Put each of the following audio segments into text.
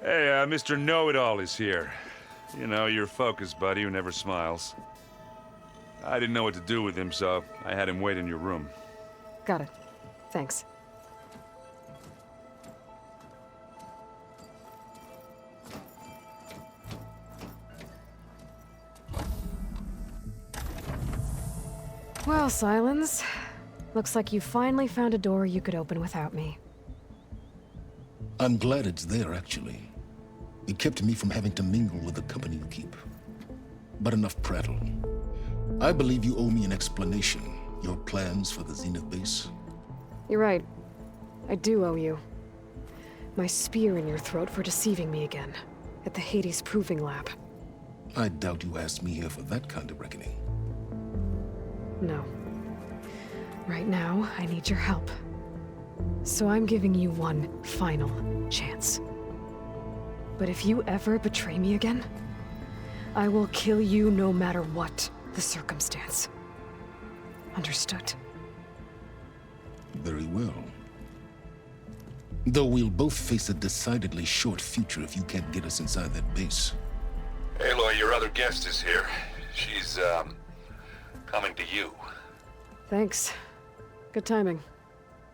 Hey, Mr. Know-It-All is here. You know, your focus buddy who never smiles. I didn't know what to do with him, so I had him wait in your room. Got it. Thanks. Well, Silence. Looks like you finally found a door you could open without me. I'm glad it's there, actually. It kept me from having to mingle with the company you keep. But enough prattle. I believe you owe me an explanation. Your plans for the Zenith base? You're right. I do owe you. My spear in your throat for deceiving me again. At the Hades Proving Lab. I doubt you asked me here for that kind of reckoning. No. Right now, I need your help. So I'm giving you one final chance. But if you ever betray me again, I will kill you no matter what the circumstance. Understood? Very well. Though we'll both face a decidedly short future if you can't get us inside that base. Aloy, your other guest is here. She's, coming to you. Thanks. Good timing.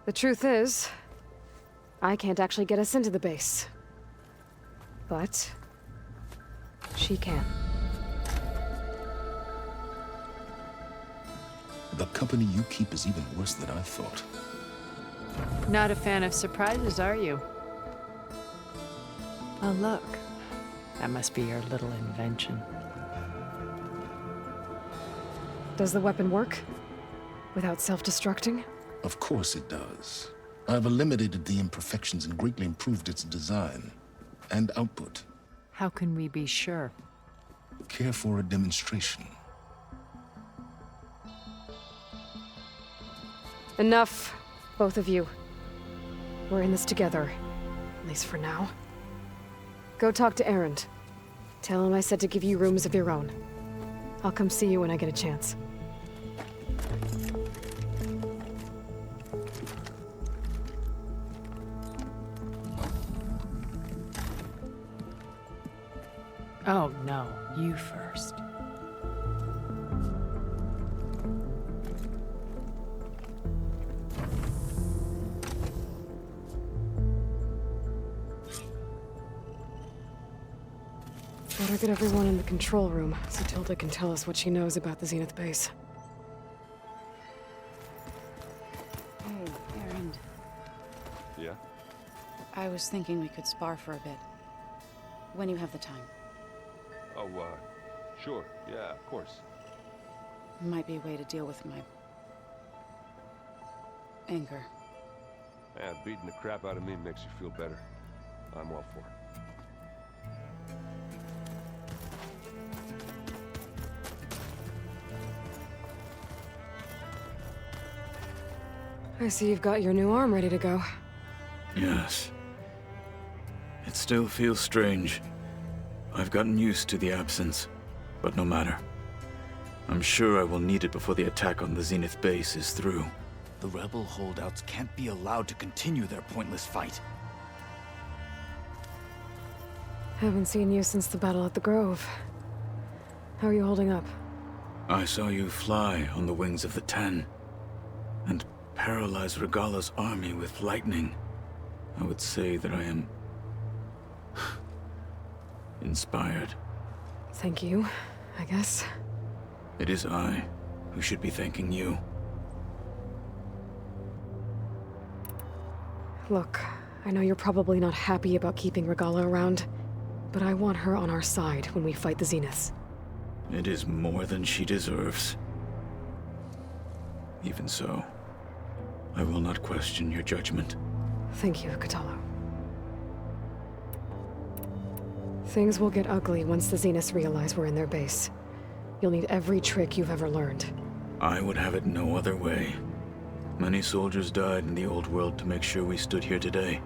The truth is, I can't actually get us into the base. But she can. The company you keep is even worse than I thought. Not a fan of surprises, are you? Oh, look. That must be your little invention. Does the weapon work? Without self-destructing? Of course it does. I've eliminated the imperfections and greatly improved its design and output. How can we be sure? Care for a demonstration? Enough, both of you. We're in this together, at least for now. Go talk to Erend. Tell him I said to give you rooms of your own. I'll come see you when I get a chance. Oh, no. You first. Better get everyone in the control room so Tilda can tell us what she knows about the Zenith base. Hey, Erend. Yeah? I was thinking we could spar for a bit. When you have the time. Oh, sure. Yeah, of course. Might be a way to deal with my... anger. Yeah, beating the crap out of me makes you feel better. I'm all for it. I see you've got your new arm ready to go. Yes. It still feels strange. I've gotten used to the absence, but no matter. I'm sure I will need it before the attack on the Zenith base is through. The rebel holdouts can't be allowed to continue their pointless fight. Haven't seen you since the battle at the Grove. How are you holding up? I saw you fly on the wings of the Ten, and paralyze Regala's army with lightning. I would say that I am... inspired. Thank you, I guess. It is I who should be thanking you. Look, I know you're probably not happy about keeping Regala around, but I want her on our side when we fight the Zeniths. It is more than she deserves. Even so, I will not question your judgment. Thank you, Kotallo. Things will get ugly once the Zeniths realize we're in their base. You'll need every trick you've ever learned. I would have it no other way. Many soldiers died in the old world to make sure we stood here today.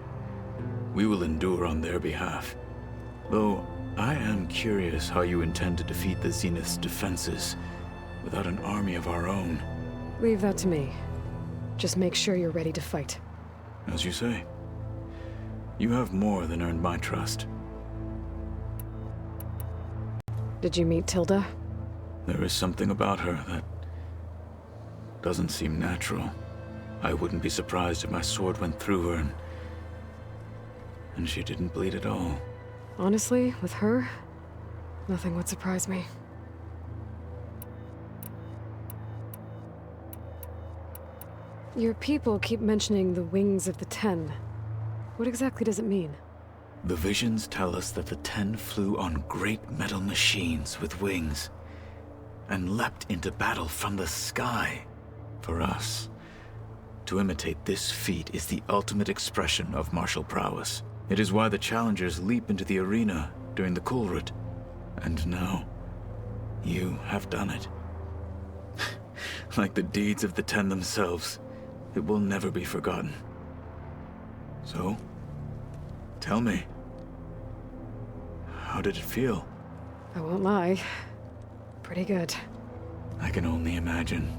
We will endure on their behalf. Though, I am curious how you intend to defeat the Zenith's defenses without an army of our own. Leave that to me. Just make sure you're ready to fight. As you say. You have more than earned my trust. Did you meet Tilda? There is something about her that doesn't seem natural. I wouldn't be surprised if my sword went through her and she didn't bleed at all. Honestly, with her, nothing would surprise me. Your people keep mentioning the wings of the Ten. What exactly does it mean? The visions tell us that the Ten flew on great metal machines with wings and leapt into battle from the sky. For us, to imitate this feat is the ultimate expression of martial prowess. It is why the challengers leap into the arena during the Kulrut. And now, you have done it. Like the deeds of the Ten themselves, it will never be forgotten. So, tell me, how did it feel? I won't lie. Pretty good. I can only imagine.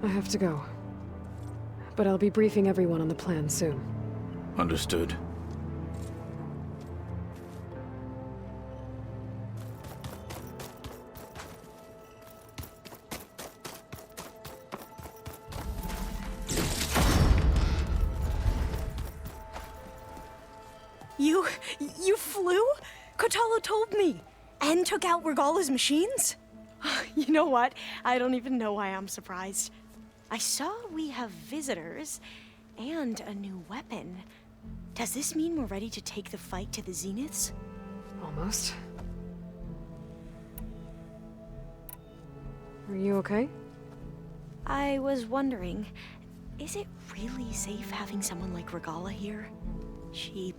I have to go. But I'll be briefing everyone on the plan soon. Understood. You flew? Kotallo told me. And took out Regala's machines? You know what? I don't even know why I'm surprised. I saw we have visitors and a new weapon. Does this mean we're ready to take the fight to the Zeniths? Almost. Are you okay? I was wondering, is it really safe having someone like Regala here? She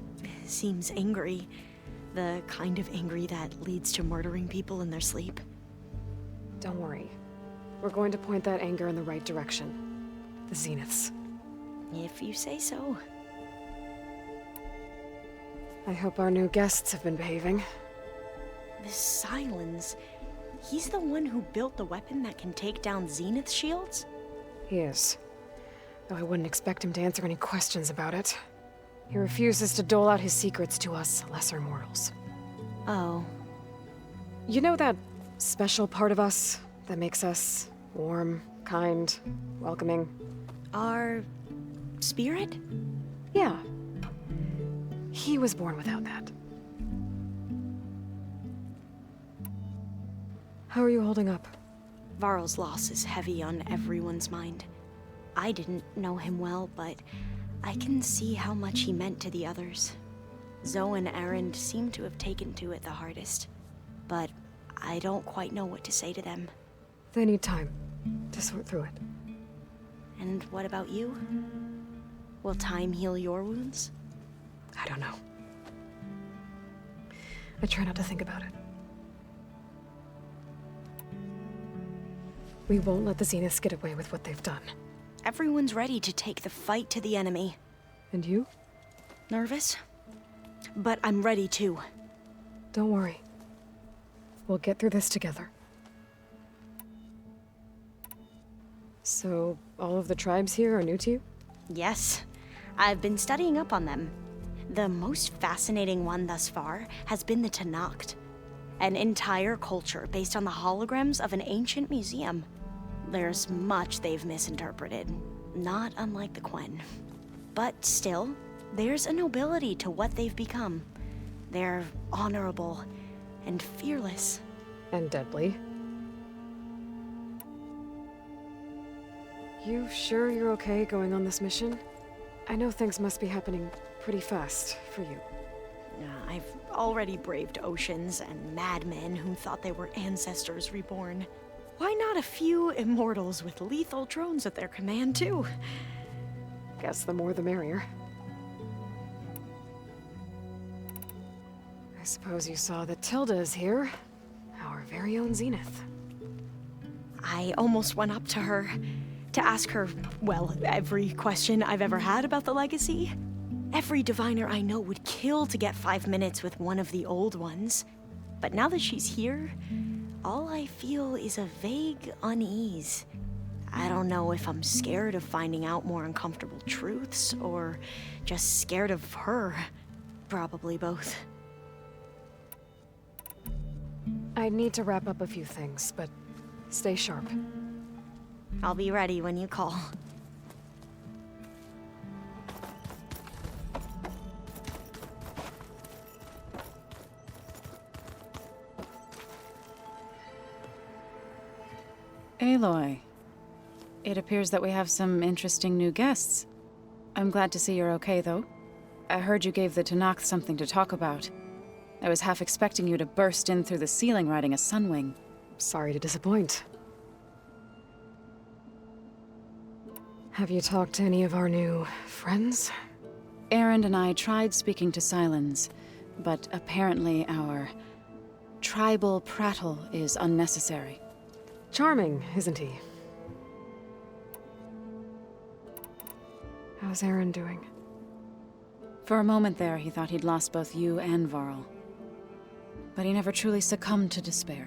seems angry. The kind of angry that leads to murdering people in their sleep. Don't worry. We're going to point that anger in the right direction. The Zeniths. If you say so. I hope our new guests have been behaving. This Silence, he's the one who built the weapon that can take down Zenith shields? He is. Though I wouldn't expect him to answer any questions about it. He refuses to dole out his secrets to us lesser mortals. Oh. You know that special part of us that makes us warm, kind, welcoming? Our spirit? Yeah. He was born without that. How are you holding up? Varl's loss is heavy on everyone's mind. I didn't know him well, but I can see how much he meant to the others. Zoe and Erend seem to have taken to it the hardest, but I don't quite know what to say to them. They need time to sort through it. And what about you? Will time heal your wounds? I don't know. I try not to think about it. We won't let the Zeniths get away with what they've done. Everyone's ready to take the fight to the enemy. And you? Nervous? But I'm ready too. Don't worry. We'll get through this together. So, all of the tribes here are new to you? Yes. I've been studying up on them. The most fascinating one thus far has been the Tenakth, an entire culture based on the holograms of an ancient museum. There's much they've misinterpreted, not unlike the Quen. But still, there's a nobility to what they've become. They're honorable and fearless. And deadly. You sure you're okay going on this mission? I know things must be happening pretty fast for you. I've already braved oceans and madmen who thought they were ancestors reborn. Why not a few immortals with lethal drones at their command, too? Guess the more the merrier. I suppose you saw that Tilda is here. Our very own Zenith. I almost went up to her to ask her, well, every question I've ever had about the legacy. Every diviner I know would kill to get 5 minutes with one of the old ones. But now that she's here, all I feel is a vague unease. I don't know if I'm scared of finding out more uncomfortable truths, or just scared of her. Probably both. I need to wrap up a few things, but stay sharp. I'll be ready when you call. Aloy, it appears that we have some interesting new guests. I'm glad to see you're okay, though. I heard you gave the Tenakth something to talk about. I was half expecting you to burst in through the ceiling riding a sunwing. Sorry to disappoint. Have you talked to any of our new friends? Erend and I tried speaking to Silence, but apparently our tribal prattle is unnecessary. Charming, isn't he? How's Aaron doing? For a moment there, he thought he'd lost both you and Varl. But he never truly succumbed to despair.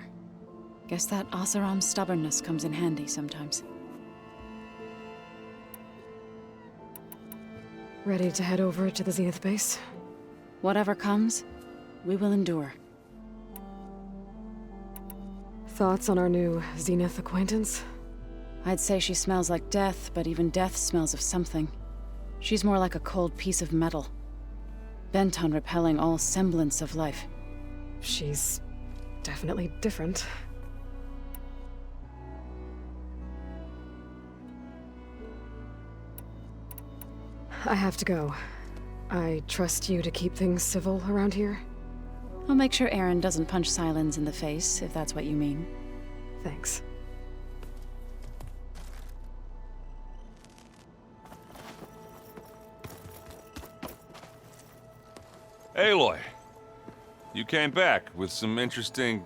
Guess that Oseram's stubbornness comes in handy sometimes. Ready to head over to the Zenith base? Whatever comes, we will endure. Thoughts on our new Zenith acquaintance? I'd say she smells like death, but even death smells of something. She's more like a cold piece of metal, bent on repelling all semblance of life. She's definitely different. I have to go. I trust you to keep things civil around here? I'll make sure Aaron doesn't punch Silence in the face, if that's what you mean. Thanks. Aloy, you came back with some interesting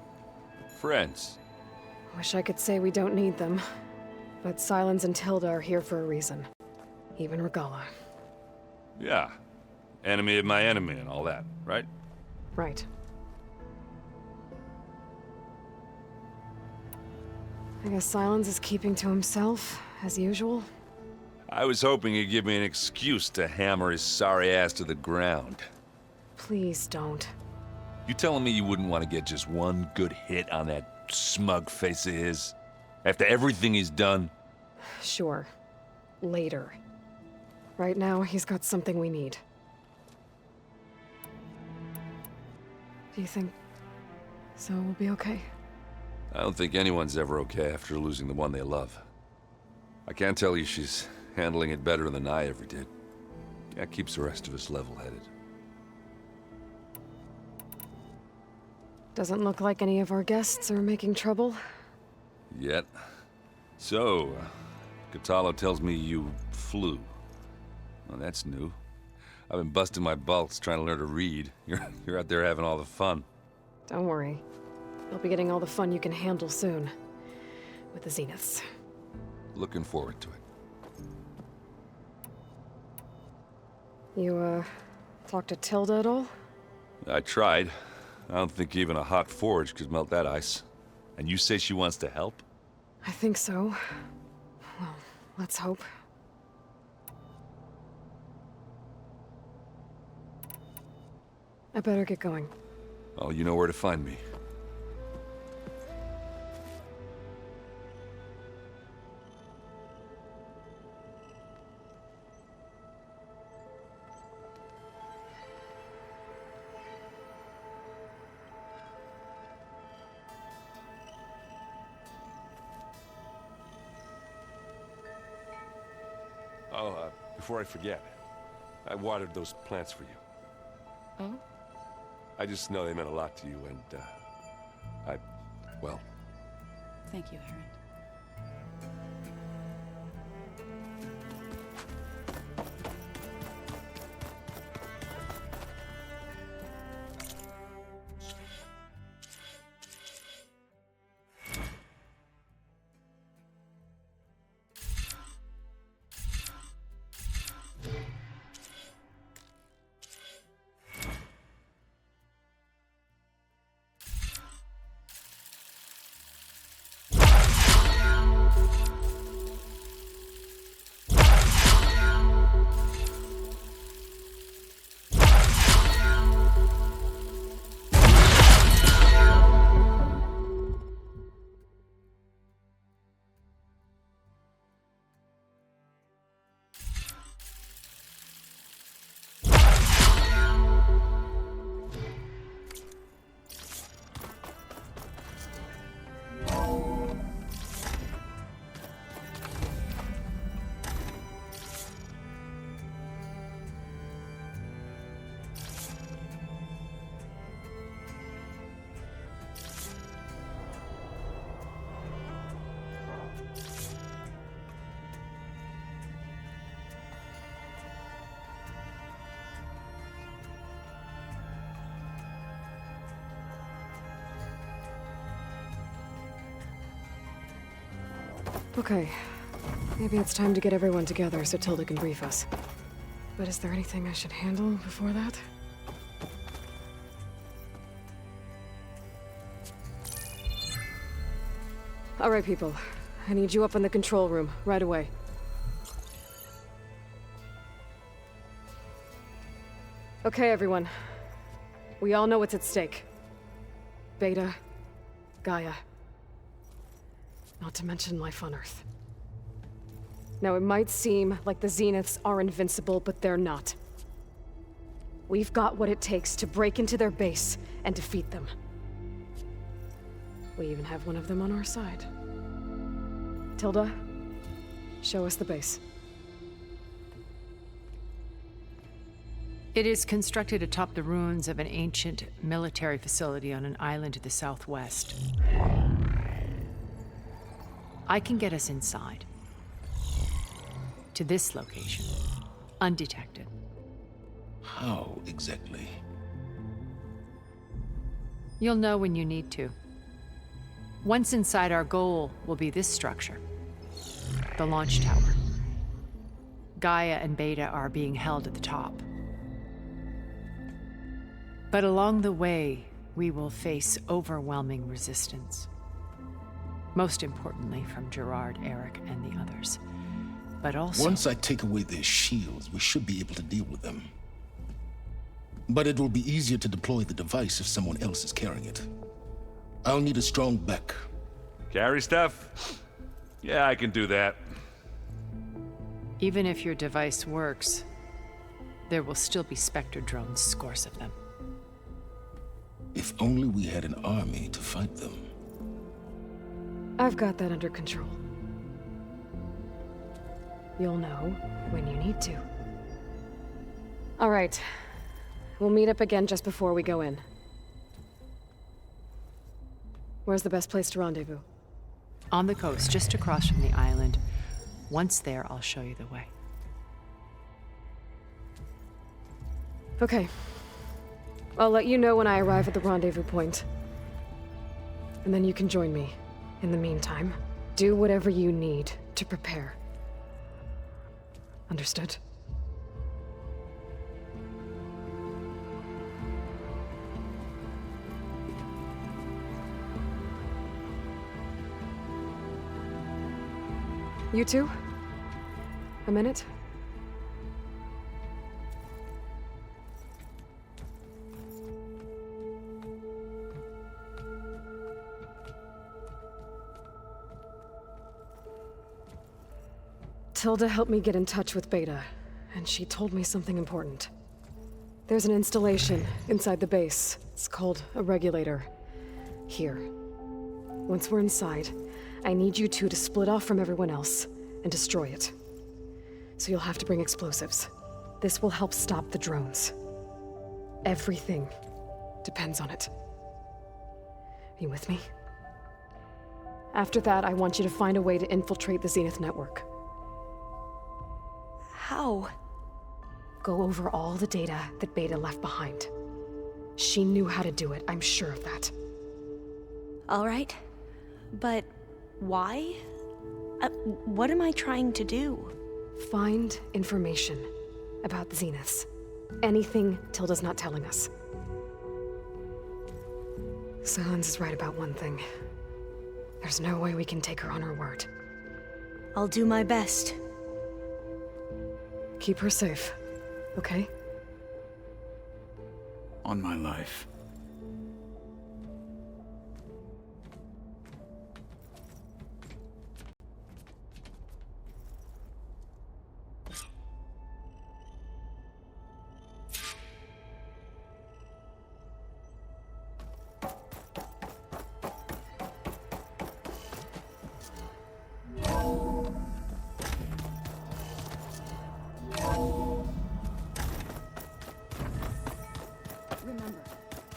friends. Wish I could say we don't need them, but Silence and Tilda are here for a reason. Even Regala. Yeah, enemy of my enemy and all that, right? Right. I guess Silence is keeping to himself, as usual. I was hoping he'd give me an excuse to hammer his sorry ass to the ground. Please don't. You telling me you wouldn't want to get just one good hit on that smug face of his? After everything he's done? Sure. Later. Right now, he's got something we need. Do you think so we'll be okay? I don't think anyone's ever okay after losing the one they love. I can't tell you she's handling it better than I ever did. That keeps the rest of us level-headed. Doesn't look like any of our guests are making trouble. Yet. So, Katalo tells me you flew. Well, that's new. I've been busting my balls trying to learn to read. You're out there having all the fun. Don't worry. You'll be getting all the fun you can handle soon. With the Zeniths. Looking forward to it. You, talked to Tilda at all? I tried. I don't think even a hot forge could melt that ice. And you say she wants to help? I think so. Well, let's hope. I better get going. Oh, you know where to find me. Oh, before I forget, I watered those plants for you. Oh? I just know they meant a lot to you, and, well... Thank you, Aaron. Okay. Maybe it's time to get everyone together so Tilda can brief us. But is there anything I should handle before that? All right, people. I need you up in the control room, right away. Okay, everyone. We all know what's at stake. Beta, Gaia. Not to mention life on Earth. Now, it might seem like the Zeniths are invincible, but they're not. We've got what it takes to break into their base and defeat them. We even have one of them on our side. Tilda, show us the base. It is constructed atop the ruins of an ancient military facility on an island to the southwest. I can get us inside. To this location. Undetected. How exactly? You'll know when you need to. Once inside, our goal will be this structure. The launch tower. Gaia and Beta are being held at the top. But along the way, we will face overwhelming resistance. Most importantly from Gerard, Eric, and the others. But also... Once I take away their shields, we should be able to deal with them. But it will be easier to deploy the device if someone else is carrying it. I'll need a strong back. Carry stuff? Yeah, I can do that. Even if your device works, there will still be Spectre drones, scores of them. If only we had an army to fight them. I've got that under control. You'll know when you need to. All right. We'll meet up again just before we go in. Where's the best place to rendezvous? On the coast, just across from the island. Once there, I'll show you the way. Okay. I'll let you know when I arrive at the rendezvous point. And then you can join me. In the meantime, do whatever you need to prepare. Understood? You two? A minute? Tilda helped me get in touch with Beta, and she told me something important. There's an installation inside the base. It's called a regulator. Here. Once we're inside, I need you two to split off from everyone else and destroy it. so you'll have to bring explosives. This will help stop the drones. Everything depends on it. Are you with me? After that, I want you to find a way to infiltrate the Zenith network. How? Go over all the data that Beta left behind. She knew how to do it, I'm sure of that. All right. But why? What am I trying to do? Find information about the Zeniths. Anything Tilda's not telling us. Silence is right about one thing. There's no way we can take her on her word. I'll do my best. Keep her safe, okay? On my life. Remember,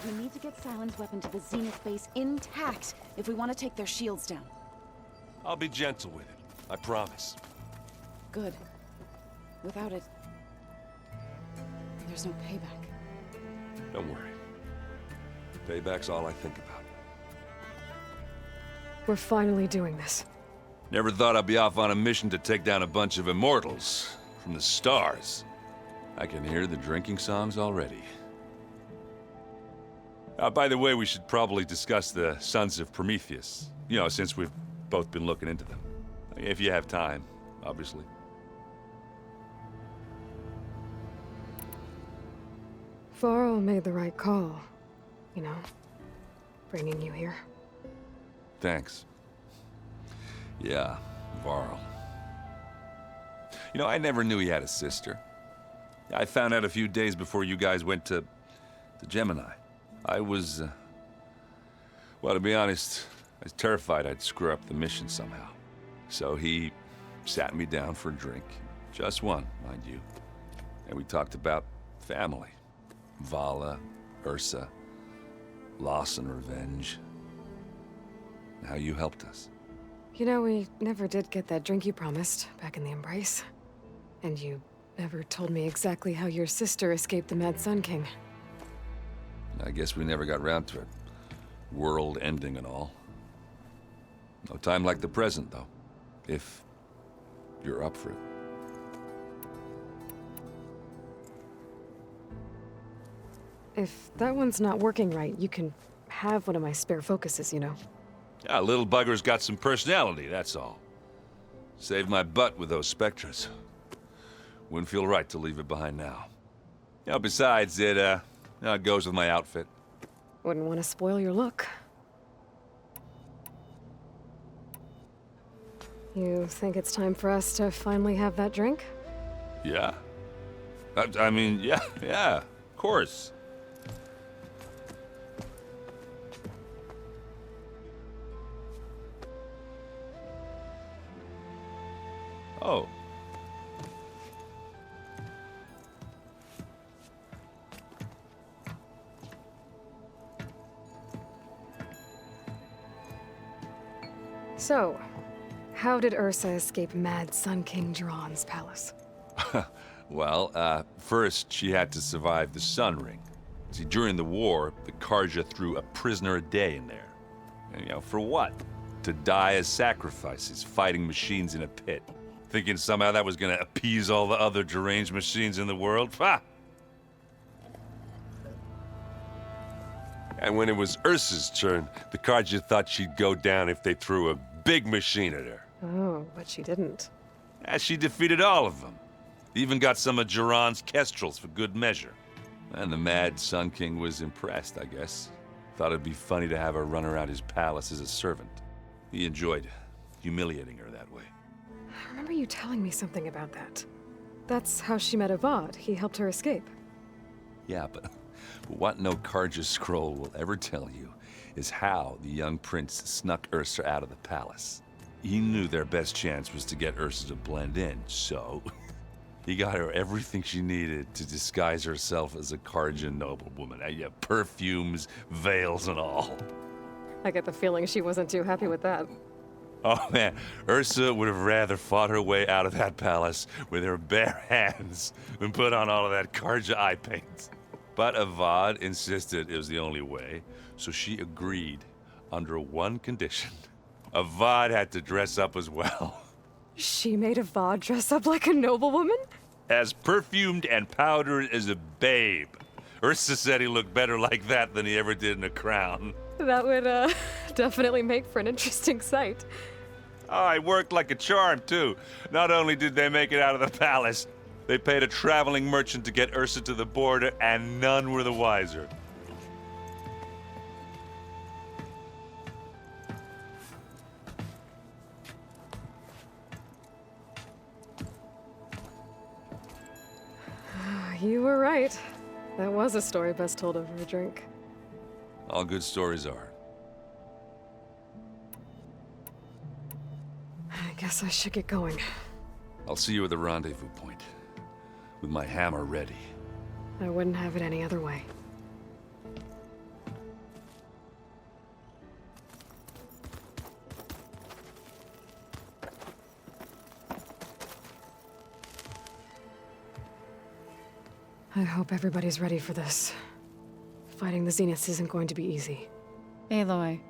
we need to get Silent's weapon to the Zenith base intact if we want to take their shields down. I'll be gentle with it, I promise. Good. Without it, there's no payback. Don't worry. Payback's all I think about. We're finally doing this. Never thought I'd be off on a mission to take down a bunch of immortals from the stars. I can hear the drinking songs already. By the way, we should probably discuss the Sons of Prometheus. You know, since we've both been looking into them. If you have time, obviously. Varl made the right call. You know, bringing you here. Thanks. Yeah, Varl. You know, I never knew he had a sister. I found out a few days before you guys went to Gemini. I was, well, to be honest, I was terrified I'd screw up the mission somehow. So he sat me down for a drink. Just one, mind you. And we talked about family. Vala, Ursa, loss and revenge. And how you helped us. You know, we never did get that drink you promised back in the Embrace. And you never told me exactly how your sister escaped the Mad Sun King. I guess we never got round to it. World ending and all. No time like the present, though. If you're up for it. If that one's not working right, you can have one of my spare focuses, you know. Yeah, little bugger's got some personality, that's all. Saved my butt with those Spectres. Wouldn't feel right to leave it behind now. You know, besides, it goes with my outfit. Wouldn't want to spoil your look. You think it's time for us to finally have that drink? Yeah. I mean, yeah, of course. Oh. So, how did Ursa escape Mad Sun King Jiran's palace? Well, first she had to survive the Sun Ring. See, during the war, the Karja threw a prisoner a day in there. And, you know, for what? To die as sacrifices, fighting machines in a pit. Thinking somehow that was gonna appease all the other deranged machines in the world? Ha! And when it was Ursa's turn, the Karja thought she'd go down if they threw a big machine at her. Oh, but she didn't. And she defeated all of them. Even got some of Jiran's kestrels for good measure. And the Mad Sun King was impressed, I guess. Thought it'd be funny to have her run around his palace as a servant. He enjoyed humiliating her that way. I remember you telling me something about that. That's how she met Avad. He helped her escape. Yeah, but what no Karja scroll will ever tell you is how the young prince snuck Ursa out of the palace. He knew their best chance was to get Ursa to blend in, so He got her everything she needed to disguise herself as a Karjan noblewoman. Yeah, perfumes, veils, and all. I get the feeling she wasn't too happy with that. Oh man, Ursa would have rather fought her way out of that palace with her bare hands than put on all of that Karja eye paint. But Avad insisted it was the only way, so she agreed under one condition. Avad had to dress up as well. She made Avad dress up like a noblewoman? As perfumed and powdered as a babe. Ursa said he looked better like that than he ever did in a crown. That would, definitely make for an interesting sight. Oh, it worked like a charm, too. Not only did they make it out of the palace, they paid a traveling merchant to get Ursa to the border, and none were the wiser. You were right. That was a story best told over a drink. All good stories are. I guess I should get going. I'll see you at the rendezvous point, with my hammer ready. I wouldn't have it any other way. I hope everybody's ready for this. Fighting the Zeniths isn't going to be easy. Aloy,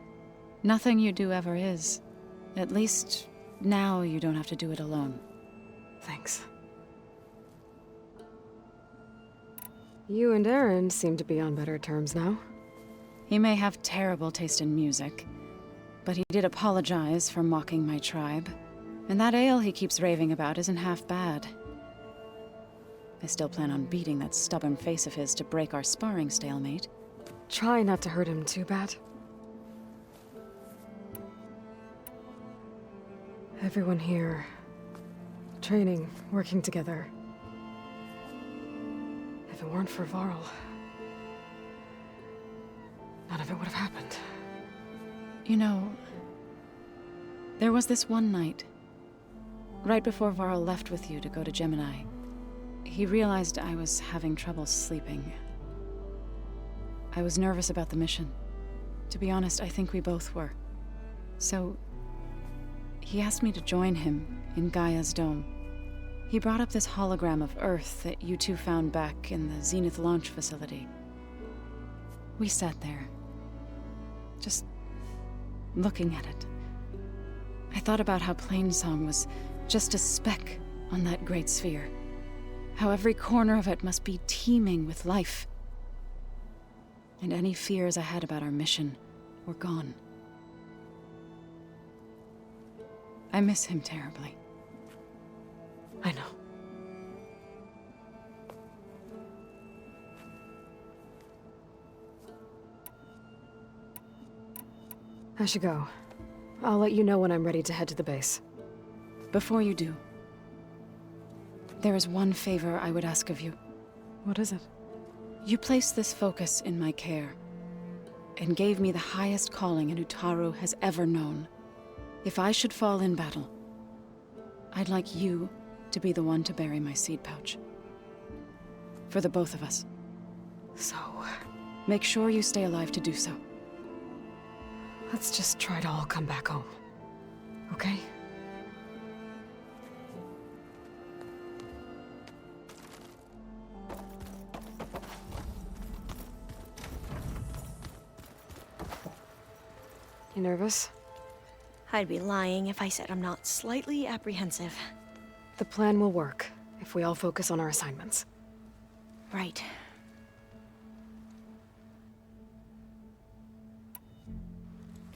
nothing you do ever is. At least, now you don't have to do it alone. Thanks. You and Aaron seem to be on better terms now. He may have terrible taste in music, but he did apologize for mocking my tribe. And that ale he keeps raving about isn't half bad. I still plan on beating that stubborn face of his to break our sparring stalemate. Try not to hurt him too bad. Everyone here, training, working together. If it weren't for Varl, none of it would have happened. You know, there was this one night, right before Varl left with you to go to Gemini. He realized I was having trouble sleeping. I was nervous about the mission. To be honest, I think we both were. So, he asked me to join him in Gaia's dome. He brought up this hologram of Earth that you two found back in the Zenith launch facility. We sat there, just looking at it. I thought about how Plainsong was just a speck on that great sphere. How every corner of it must be teeming with life. And any fears I had about our mission were gone. I miss him terribly. I know. I should go. I'll let you know when I'm ready to head to the base. Before you do, there is one favor I would ask of you. What is it? You placed this focus in my care, and gave me the highest calling an Utaru has ever known. If I should fall in battle, I'd like you to be the one to bury my seed pouch. For the both of us. So, make sure you stay alive to do so. let's just try to all come back home. Okay? You nervous? I'd be lying if I said I'm not slightly apprehensive. The plan will work if we all focus on our assignments. Right.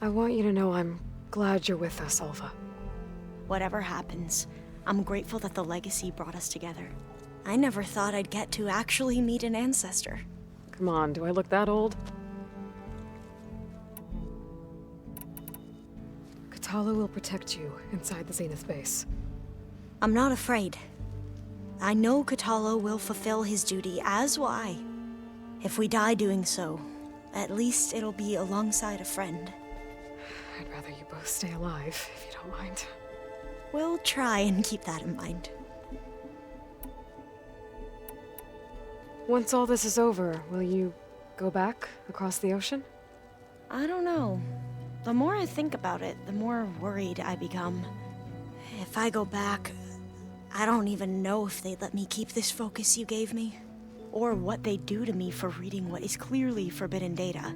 I want you to know I'm glad you're with us, Alva. Whatever happens, I'm grateful that the legacy brought us together. I never thought I'd get to actually meet an ancestor. Come on, do I look that old? Katala will protect you inside the Zenith base. I'm not afraid. I know Katala will fulfill his duty, as will I. If we die doing so, at least it'll be alongside a friend. I'd rather you both stay alive, if you don't mind. We'll try and keep that in mind. Once all this is over, will you go back across the ocean? I don't know. The more I think about it, the more worried I become. If I go back, I don't even know if they'd let me keep this focus you gave me, or what they'd do to me for reading what is clearly forbidden data.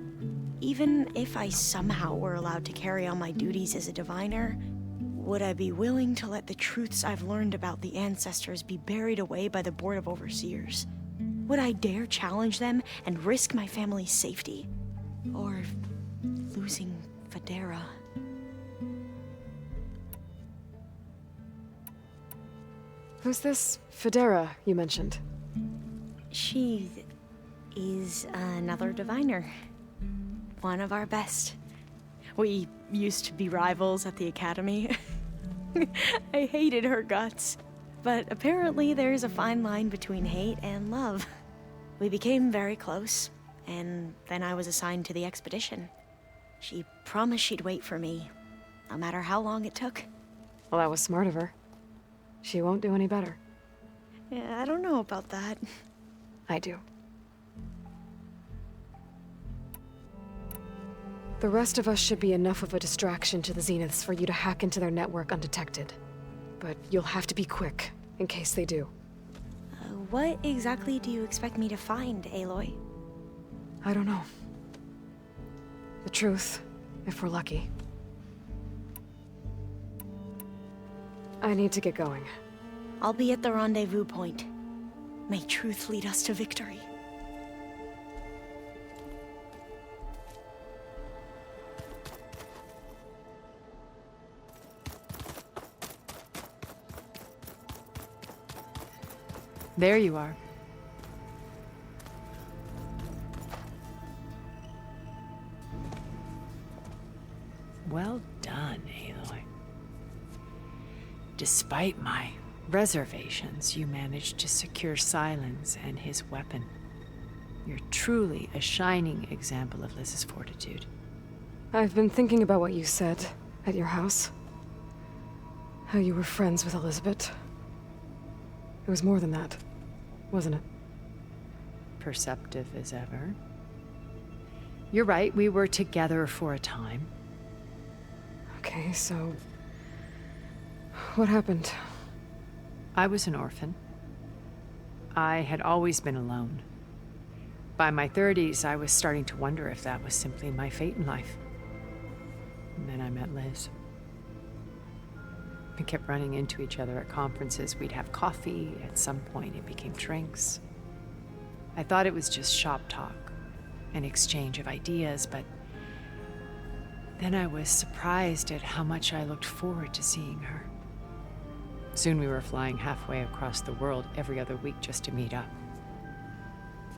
Even if I somehow were allowed to carry on my duties as a diviner, would I be willing to let the truths I've learned about the ancestors be buried away by the Board of Overseers? Would I dare challenge them and risk my family's safety? Or losing Federa? Who's this Federa you mentioned? She is another diviner. One of our best. We used to be rivals at the academy. I hated her guts. But apparently there's a fine line between hate and love. We became very close, and then I was assigned to the expedition. She promised she'd wait for me, no matter how long it took. Well, that was smart of her. She won't do any better. Yeah, I don't know about that. I do. The rest of us should be enough of a distraction to the Zeniths for you to hack into their network undetected. But you'll have to be quick, in case they do. What exactly do you expect me to find, Aloy? I don't know. The truth, if we're lucky. I need to get going. I'll be at the rendezvous point. May truth lead us to victory. There you are. Well done, Aloy. Despite my reservations, you managed to secure Silence and his weapon. You're truly a shining example of Liz's fortitude. I've been thinking about what you said at your house. How you were friends with Elizabeth. It was more than that, wasn't it? Perceptive as ever. You're right, we were together for a time. Okay, so... what happened? I was an orphan. I had always been alone. By my 30s, I was starting to wonder if that was simply my fate in life. And then I met Liz. We kept running into each other at conferences. We'd have coffee. At some point, it became drinks. I thought it was just shop talk, an exchange of ideas, but then I was surprised at how much I looked forward to seeing her. Soon we were flying halfway across the world every other week just to meet up.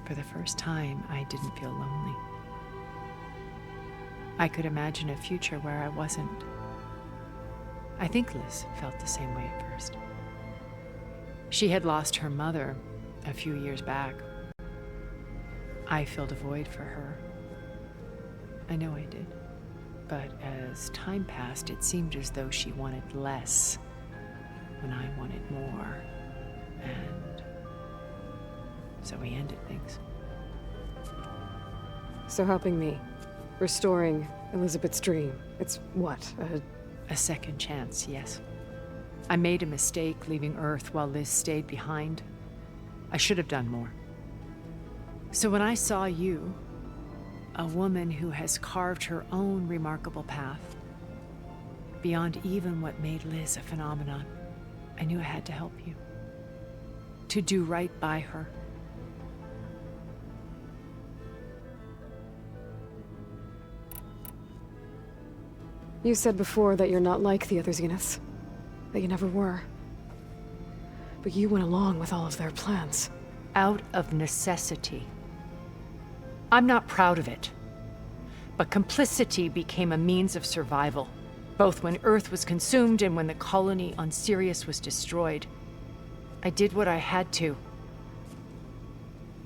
For the first time, I didn't feel lonely. I could imagine a future where I wasn't. I think Liz felt the same way at first. She had lost her mother a few years back. I filled a void for her. I know I did. But as time passed, it seemed as though she wanted less when I wanted more. And so we ended things. So helping me, restoring Elizabeth's dream, it's what, A second chance, yes. I made a mistake leaving Earth while Liz stayed behind. I should have done more. So when I saw you, a woman who has carved her own remarkable path, beyond even what made Liz a phenomenon, I knew I had to help you. To do right by her. You said before that you're not like the other Zeniths. That you never were. But you went along with all of their plans. Out of necessity. I'm not proud of it. But complicity became a means of survival, both when Earth was consumed and when the colony on Sirius was destroyed. I did what I had to.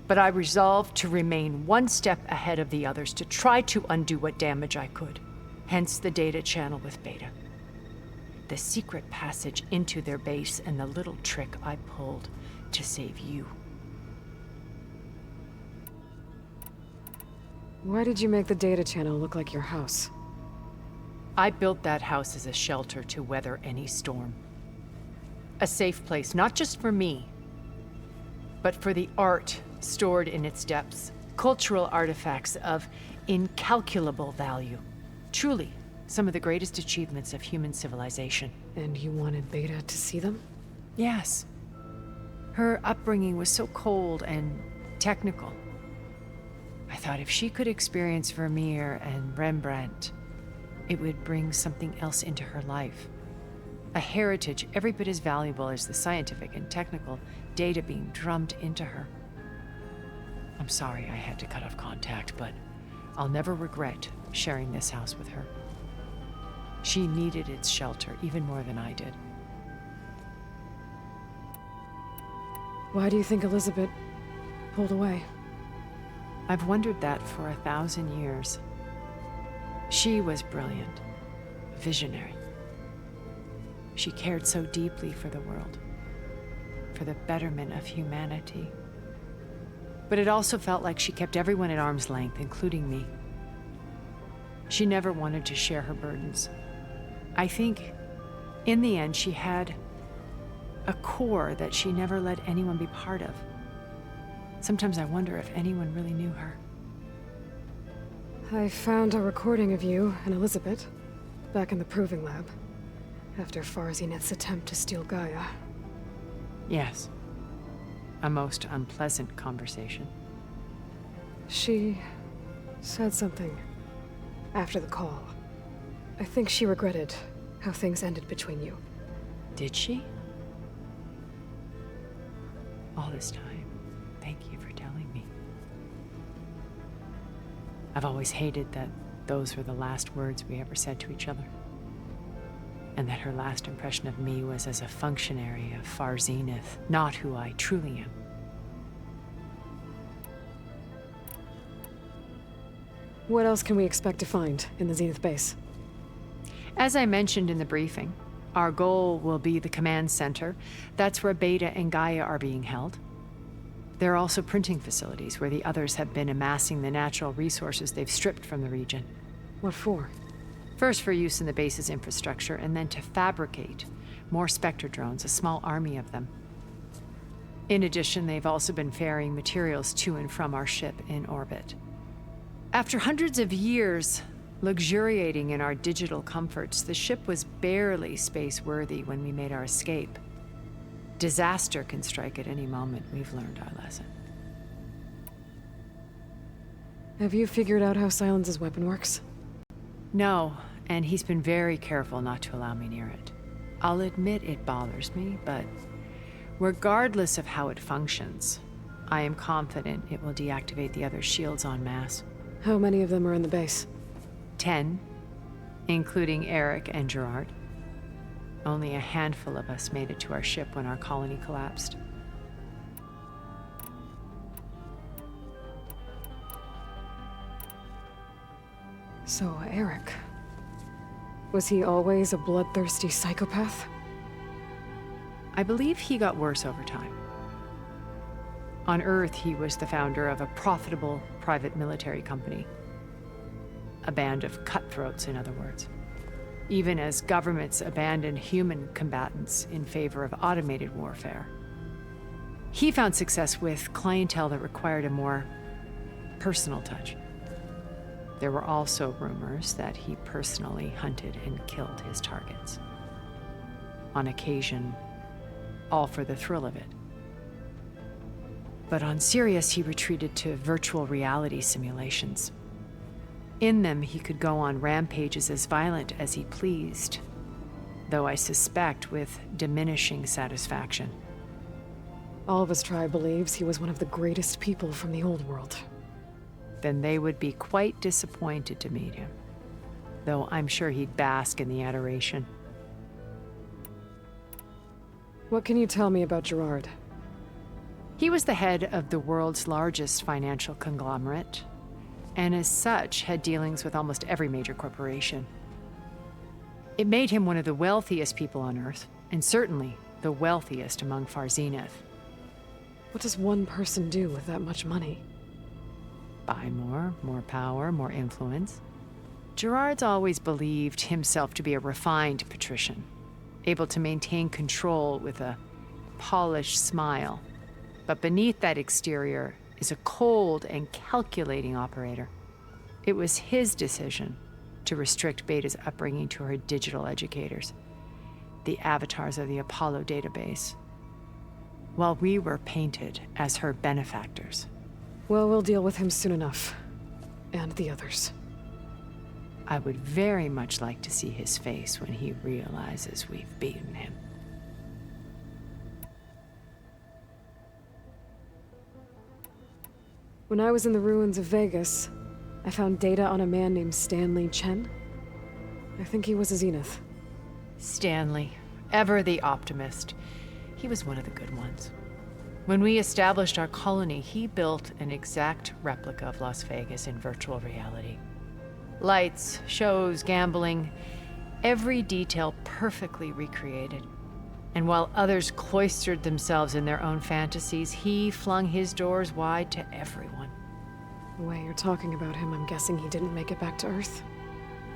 But I resolved to remain one step ahead of the others, to try to undo what damage I could. Hence the data channel with Beta. The secret passage into their base and the little trick I pulled to save you. Why did you make the data channel look like your house? I built that house as a shelter to weather any storm. A safe place, not just for me, but for the art stored in its depths. Cultural artifacts of incalculable value. Truly, some of the greatest achievements of human civilization. And you wanted Beta to see them? Yes. Her upbringing was so cold and technical. I thought if she could experience Vermeer and Rembrandt, it would bring something else into her life. A heritage every bit as valuable as the scientific and technical data being drummed into her. I'm sorry I had to cut off contact, but I'll never regret sharing this house with her. She needed its shelter even more than I did. Why do you think Elizabeth pulled away? I've wondered that for 1,000 years. She was brilliant, visionary. She cared so deeply for the world, for the betterment of humanity. But it also felt like she kept everyone at arm's length, including me. She never wanted to share her burdens. I think, in the end, she had a core that she never let anyone be part of. Sometimes I wonder if anyone really knew her. I found a recording of you and Elizabeth back in the proving lab after Farzineth's attempt to steal Gaia. Yes. A most unpleasant conversation. She said something after the call. I think she regretted how things ended between you. Did she? All this time, thank you for telling me. I've always hated that those were the last words we ever said to each other. And that her last impression of me was as a functionary of Farzineth, not who I truly am. What else can we expect to find in the Zenith base? As I mentioned in the briefing, our goal will be the command center. That's where Beta and Gaia are being held. There are also printing facilities where the others have been amassing the natural resources they've stripped from the region. What for? First for use in the base's infrastructure, and then to fabricate more Spectre drones, a small army of them. In addition, they've also been ferrying materials to and from our ship in orbit. After hundreds of years luxuriating in our digital comforts, the ship was barely space-worthy when we made our escape. Disaster can strike at any moment. We've learned our lesson. Have you figured out how Silence's weapon works? No, and he's been very careful not to allow me near it. I'll admit it bothers me, but regardless of how it functions, I am confident it will deactivate the other shields en masse. How many of them are in the base? 10, including Eric and Gerard. Only a handful of us made it to our ship when our colony collapsed. So, Eric. Was he always a bloodthirsty psychopath? I believe he got worse over time. On Earth, he was the founder of a profitable private military company. A band of cutthroats, in other words. Even as governments abandoned human combatants in favor of automated warfare. He found success with clientele that required a more personal touch. There were also rumors that he personally hunted and killed his targets. On occasion, all for the thrill of it. But on Sirius, he retreated to virtual reality simulations. In them, he could go on rampages as violent as he pleased, though I suspect with diminishing satisfaction. All of his tribe believes he was one of the greatest people from the old world. Then they would be quite disappointed to meet him, though I'm sure he'd bask in the adoration. What can you tell me about Gerard? He was the head of the world's largest financial conglomerate, and as such had dealings with almost every major corporation. It made him one of the wealthiest people on Earth, and certainly the wealthiest among Farzineth. What does one person do with that much money? Buy more power, more influence. Gerard's always believed himself to be a refined patrician, able to maintain control with a polished smile. But beneath that exterior is a cold and calculating operator. It was his decision to restrict Beta's upbringing to her digital educators, the avatars of the Apollo database, while we were painted as her benefactors. Well, we'll deal with him soon enough. And the others. I would very much like to see his face when he realizes we've beaten him. When I was in the ruins of Vegas, I found data on a man named Stanley Chen. I think he was a Zenith. Stanley, ever the optimist. He was one of the good ones. When we established our colony, he built an exact replica of Las Vegas in virtual reality. Lights, shows, gambling, every detail perfectly recreated. And while others cloistered themselves in their own fantasies, he flung his doors wide to everyone. The way you're talking about him, I'm guessing he didn't make it back to Earth?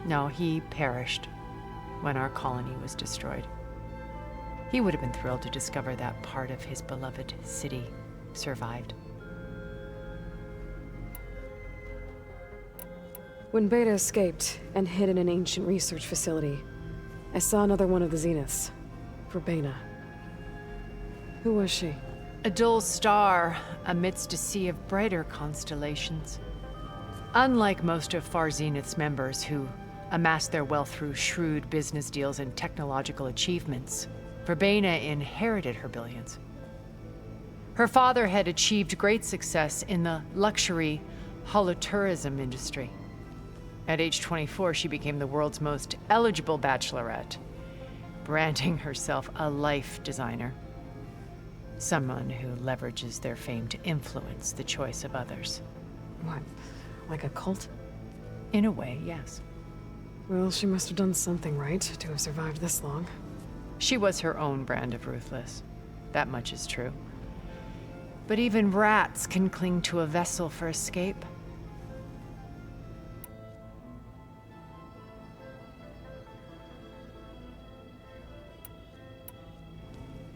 No, he perished when our colony was destroyed. He would have been thrilled to discover that part of his beloved city survived. When Beta escaped and hid in an ancient research facility, I saw another one of the Zeniths, Verbena. Who was she? A dull star amidst a sea of brighter constellations. Unlike most of Far Zenith's members who amassed their wealth through shrewd business deals and technological achievements, Verbena inherited her billions. Her father had achieved great success in the luxury holotourism industry. At age 24, she became the world's most eligible bachelorette, branding herself a life designer. Someone who leverages their fame to influence the choice of others. What, like a cult? In a way, yes. Well, she must have done something right to have survived this long. She was her own brand of ruthless. That much is true. But even rats can cling to a vessel for escape.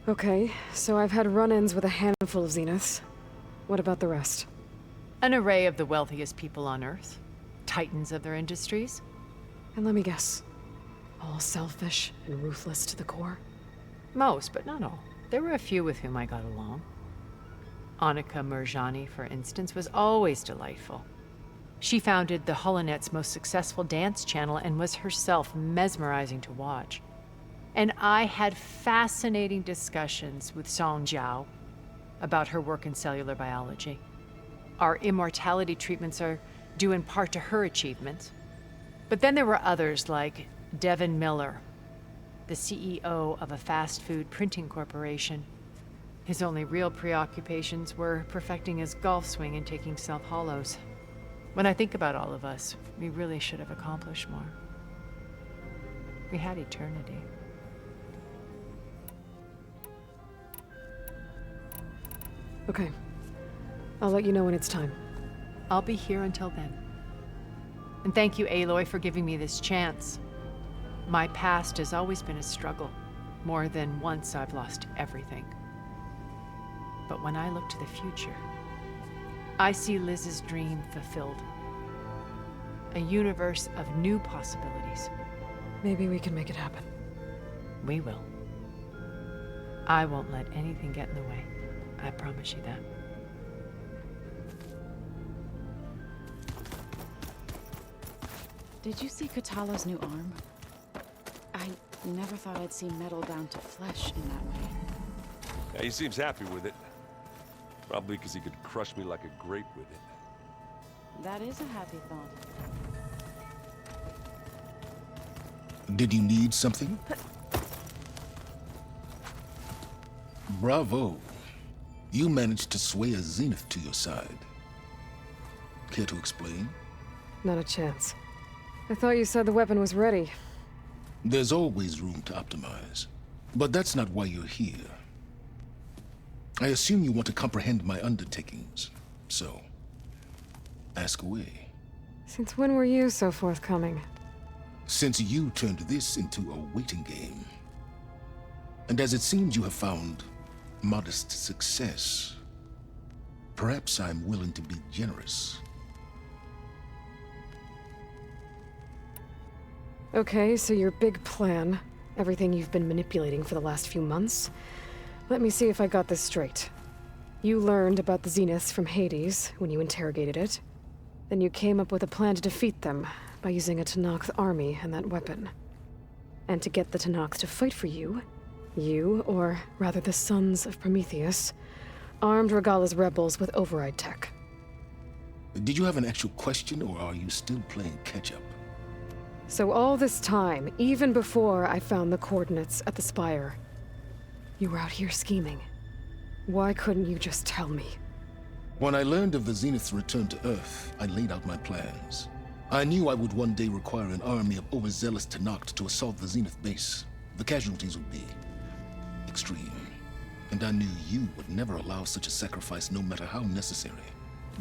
Okay, so I've had run-ins with a handful of Zeniths. What about the rest? An array of the wealthiest people on Earth. Titans of their industries. And let me guess. All selfish and ruthless to the core? Most, but not all. There were a few with whom I got along. Annika Murjani, for instance, was always delightful. She founded the HoloNet's most successful dance channel and was herself mesmerizing to watch. And I had fascinating discussions with Song Jiao about her work in cellular biology. Our immortality treatments are due in part to her achievements. But then there were others like Devin Miller, the CEO of a fast food printing corporation. His only real preoccupations were perfecting his golf swing and taking self-hollows. When I think about all of us, we really should have accomplished more. We had eternity. Okay. I'll let you know when it's time. I'll be here until then. And thank you, Aloy, for giving me this chance. My past has always been a struggle. More than once I've lost everything. But when I look to the future, I see Liz's dream fulfilled. A universe of new possibilities. Maybe we can make it happen. We will. I won't let anything get in the way. I promise you that. Did you see Katala's new arm? I never thought I'd see metal down to flesh in that way. Yeah, he seems happy with it. Probably because he could crush me like a grape with it. That is a happy thought. Did you need something? Bravo. You managed to sway a Zenith to your side. Care to explain? Not a chance. I thought you said the weapon was ready. There's always room to optimize. But that's not why you're here. I assume you want to comprehend my undertakings. So, Ask away. Since when were you so forthcoming? Since you turned this into a waiting game. And as it seems you have found modest success, perhaps I'm willing to be generous. Okay, so your big plan, everything you've been manipulating for the last few months. Let me see if I got this straight. You learned about the Zeniths from Hades when you interrogated it. Then you came up with a plan to defeat them by using a Tenakth army and that weapon. And to get the Tenakth to fight for you, or rather the Sons of Prometheus, armed Regalla's rebels with override tech. Did you have an actual question, or are you still playing catch-up? So all this time, even before I found the coordinates at the Spire, you were out here scheming. Why couldn't you just tell me? When I learned of the Zenith's return to Earth, I laid out my plans. I knew I would one day require an army of overzealous Tenakth to assault the Zenith base. The casualties would be extreme. And I knew you would never allow such a sacrifice, no matter how necessary.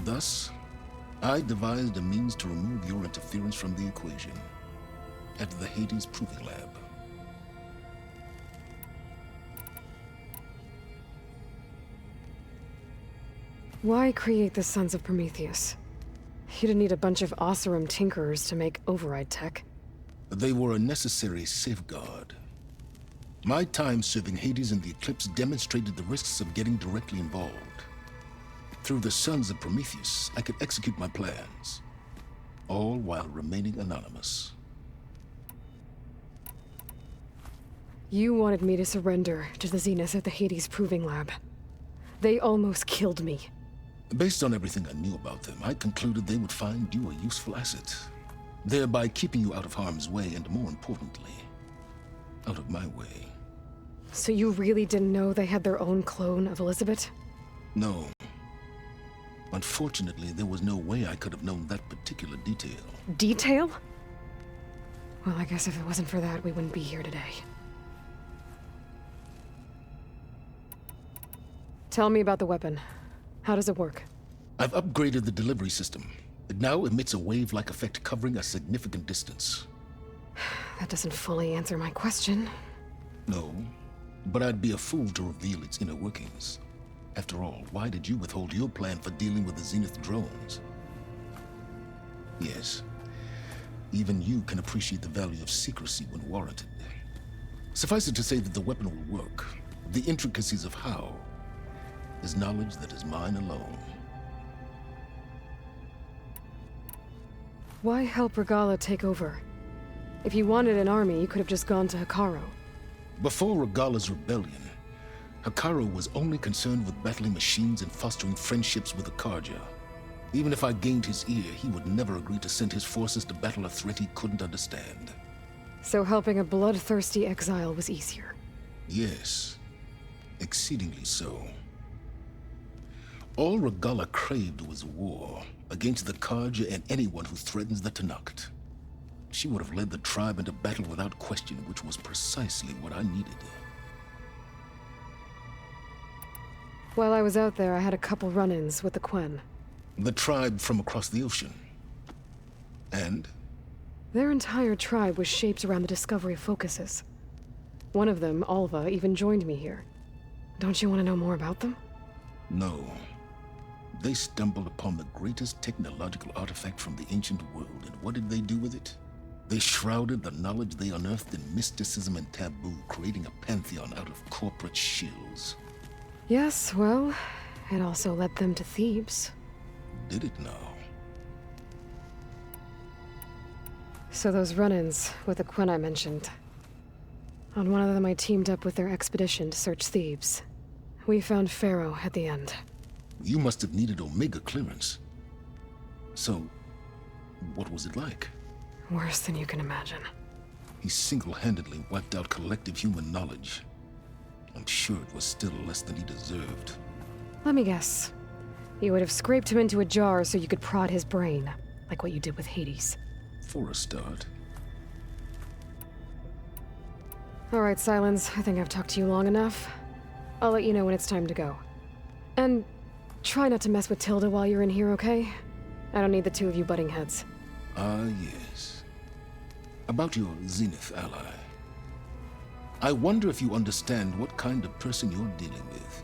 Thus, I devised a means to remove your interference from the equation at the Hades Proving Lab. Why create the Sons of Prometheus? You didn't need a bunch of Oseram tinkerers to make override tech. They were a necessary safeguard. My time serving Hades in the Eclipse demonstrated the risks of getting directly involved. Through the Sons of Prometheus, I could execute my plans, all while remaining anonymous. You wanted me to surrender to the Zeniths at the Hades Proving Lab. They almost killed me. Based on everything I knew about them, I concluded they would find you a useful asset, thereby keeping you out of harm's way and, more importantly, out of my way. So you really didn't know they had their own clone of Elizabeth? No. Unfortunately, there was no way I could have known that particular detail. Detail? Well, I guess if it wasn't for that, we wouldn't be here today. Tell me about the weapon. How does it work? I've upgraded the delivery system. It now emits a wave-like effect covering a significant distance. That doesn't fully answer my question. No, but I'd be a fool to reveal its inner workings. After all, why did you withhold your plan for dealing with the Zenith drones? Yes, even you can appreciate the value of secrecy when warranted. Suffice it to say that the weapon will work. The intricacies of how is knowledge that is mine alone. Why help Regalla take over? If you wanted an army, you could have just gone to Hekarro. Before Regalla's rebellion, Hekarro was only concerned with battling machines and fostering friendships with the Karja. Even if I gained his ear, he would never agree to send his forces to battle a threat he couldn't understand. So helping a bloodthirsty exile was easier? Yes, exceedingly so. All Regalla craved was war against the Karja and anyone who threatens the Tenakth. She would have led the tribe into battle without question, which was precisely what I needed. While I was out there, I had a couple run-ins with the Quen. The tribe from across the ocean. And? Their entire tribe was shaped around the discovery of focuses. One of them, Alva, even joined me here. Don't you want to know more about them? No. They stumbled upon the greatest technological artifact from the ancient world, and what did they do with it? They shrouded the knowledge they unearthed in mysticism and taboo, creating a pantheon out of corporate shills. Yes, well, it also led them to Thebes. Did it now? So those run-ins with the Quen I mentioned. On one of them I teamed up with their expedition to search Thebes. We found Pharaoh at the end. You must have needed Omega clearance. So, what was it like? Worse than you can imagine. He single-handedly wiped out collective human knowledge. I'm sure it was still less than he deserved. Let me guess. You would have scraped him into a jar so you could prod his brain, like what you did with Hades. For a start. All right, Silence. I think I've talked to you long enough. I'll let you know when it's time to go. And try not to mess with Tilda while you're in here, okay? I don't need the two of you butting heads. Ah, yes. About your Zenith ally. I wonder if you understand what kind of person you're dealing with.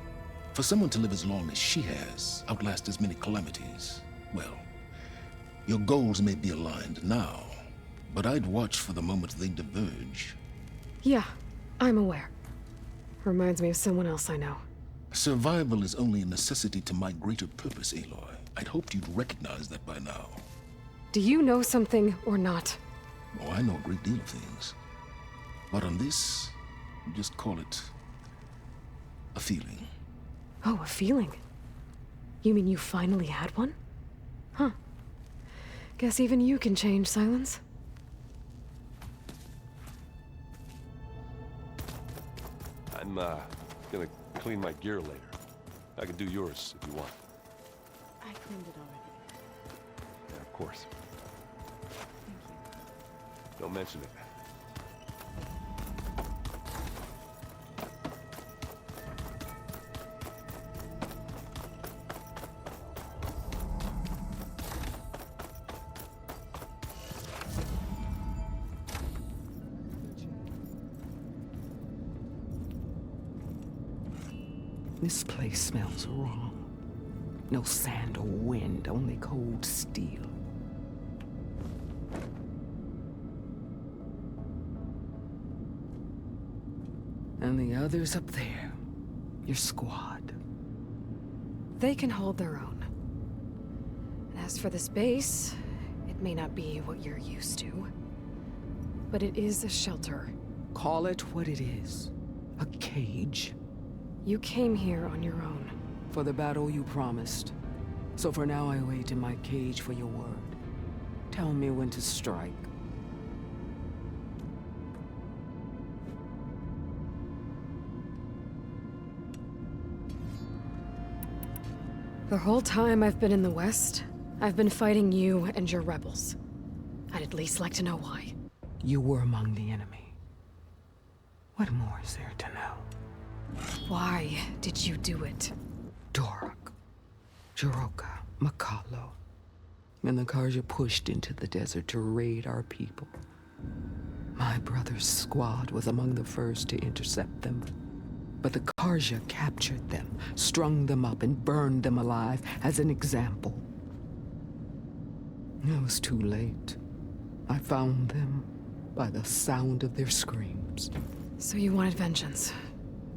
For someone to live as long as she has, outlast as many calamities, well, your goals may be aligned now, but I'd watch for the moment they diverge. Yeah, I'm aware. Reminds me of someone else I know. Survival is only a necessity to my greater purpose, Aloy. I'd hoped you'd recognize that by now. Do you know something or not? Oh, I know a great deal of things. But on this, just call it a feeling. Oh, a feeling? You mean you finally had one? Huh. Guess even you can change, Silence. I'm, gonna clean my gear later. I can do yours if you want. I cleaned it already. Yeah, of course. Thank you. Don't mention it. This place smells wrong. No sand or wind, only cold steel. And the others up there, your squad. They can hold their own. And as for this base, it may not be what you're used to, but it is a shelter. Call it what it is. A cage. You came here on your own. For the battle you promised. So for now I wait in my cage for your word. Tell me when to strike. The whole time I've been in the West, I've been fighting you and your rebels. I'd at least like to know why. You were among the enemy. What more is there to know? Why did you do it? Dorak, Jiroka, Makalo, and the Karja pushed into the desert to raid our people. My brother's squad was among the first to intercept them. But the Karja captured them, strung them up, and burned them alive as an example. It was too late. I found them by the sound of their screams. So you wanted vengeance?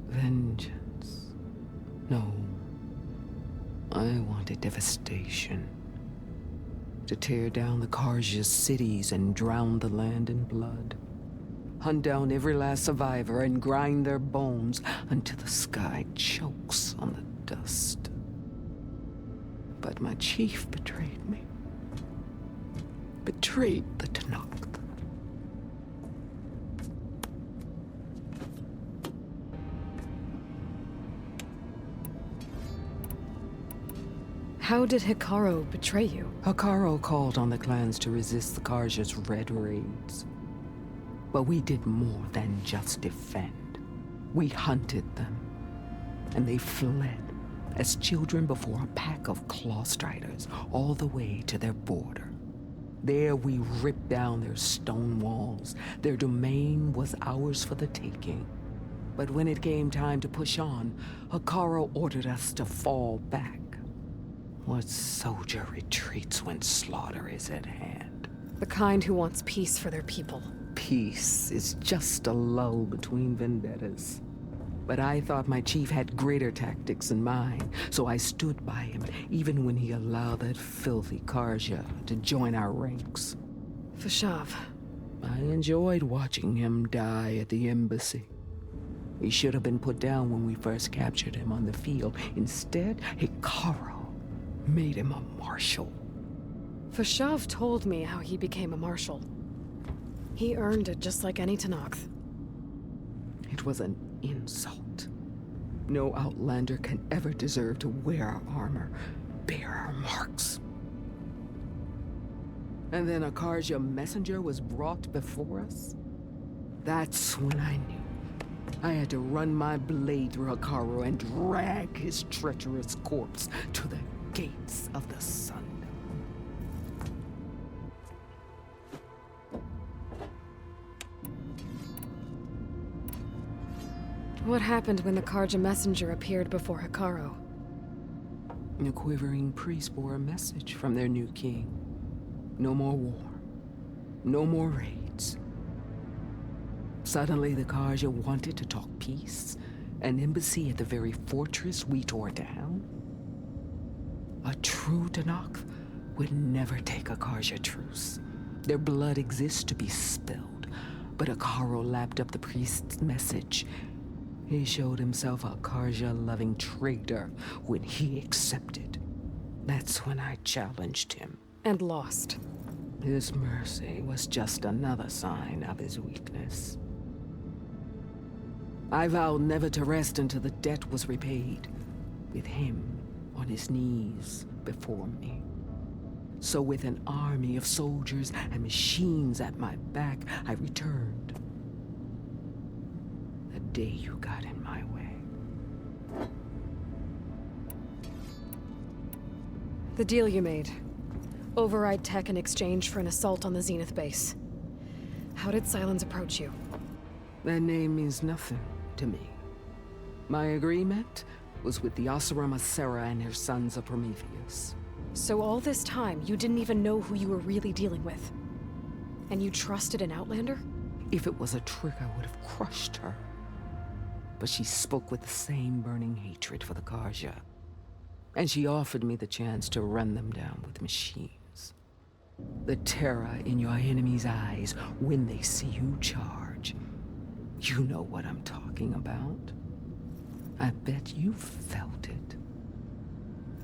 Vengeance? No. I wanted devastation. To tear down the Karja's cities and drown the land in blood. Hunt down every last survivor and grind their bones until the sky chokes on the dust. But my chief betrayed me. Betrayed the Tanakh. How did Hikaru betray you? Hikaru called on the clans to resist the Karja's red raids. But we did more than just defend. We hunted them, and they fled as children before a pack of claw striders all the way to their border. There we ripped down their stone walls. Their domain was ours for the taking. But when it came time to push on, Hikaru ordered us to fall back. What soldier retreats when slaughter is at hand? The kind who wants peace for their people. Peace is just a lull between vendettas. But I thought my chief had greater tactics in mind, so I stood by him, even when he allowed that filthy Karja to join our ranks. Fashav. I enjoyed watching him die at the embassy. He should have been put down when we first captured him on the field. Instead, Hikaru made him a marshal. Fashav told me how he became a marshal. He earned it just like any Tanakh. It was an insult. No outlander can ever deserve to wear our armor, bear our marks. And then a Karja messenger was brought before us? That's when I knew. I had to run my blade through Hikaru and drag his treacherous corpse to the gates of the sun. What happened when the Karja messenger appeared before Hekarro? The quivering priest bore a message from their new king. No more war. No more raids. Suddenly, the Karja wanted to talk peace. An embassy at the very fortress we tore down? A true Tenakth would never take a Karja truce. Their blood exists to be spilled, but Hekarro lapped up the priest's message. He showed himself a Karja-loving traitor when he accepted. That's when I challenged him. And lost. His mercy was just another sign of his weakness. I vowed never to rest until the debt was repaid, with him on his knees before me. So with an army of soldiers and machines at my back, I returned. The day you got in my way. The deal you made. Override tech in exchange for an assault on the Zenith base. How did Silence approach you? That name means nothing to me. My agreement was with the Oseram Asera and her sons of Prometheus. So all this time, you didn't even know who you were really dealing with? And you trusted an Outlander? If it was a trick, I would have crushed her. But she spoke with the same burning hatred for the Karja. And she offered me the chance to run them down with machines. The terror in your enemy's eyes when they see you charge. You know what I'm talking about. I bet you felt it.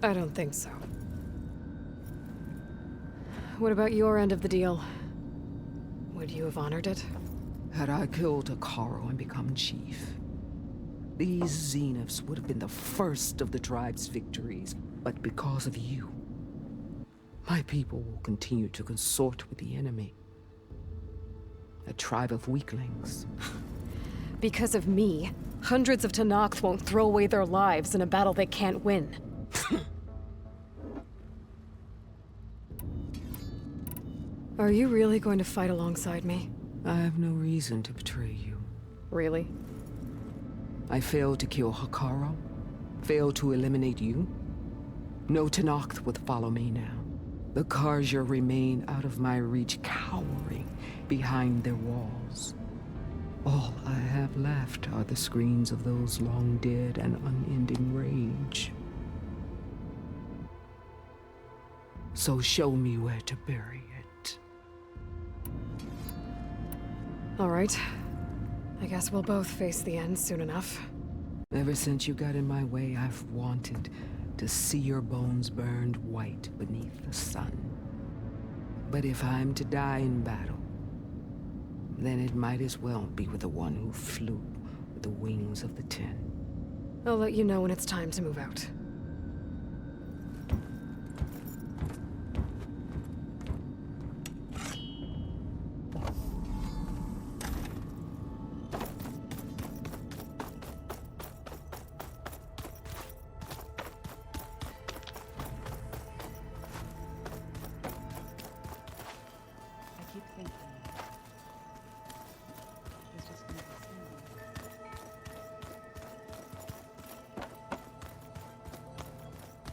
I don't think so. What about your end of the deal? Would you have honored it? Had I killed Hekarro and become chief, these Zeniths would have been the first of the tribe's victories. But because of you, my people will continue to consort with the enemy. A tribe of weaklings. Because of me, hundreds of Tenakth won't throw away their lives in a battle they can't win. Are you really going to fight alongside me? I have no reason to betray you. Really? I failed to kill Hekarro, failed to eliminate you. No Tenakth would follow me now. The Karja remain out of my reach, cowering behind their walls. All I have left are the screams of those long dead and unending rage. So show me where to bury it. All right. I guess we'll both face the end soon enough. Ever since you got in my way, I've wanted to see your bones burned white beneath the sun. But if I'm to die in battle, then it might as well be with the one who flew with the wings of the 10. I'll let you know when it's time to move out.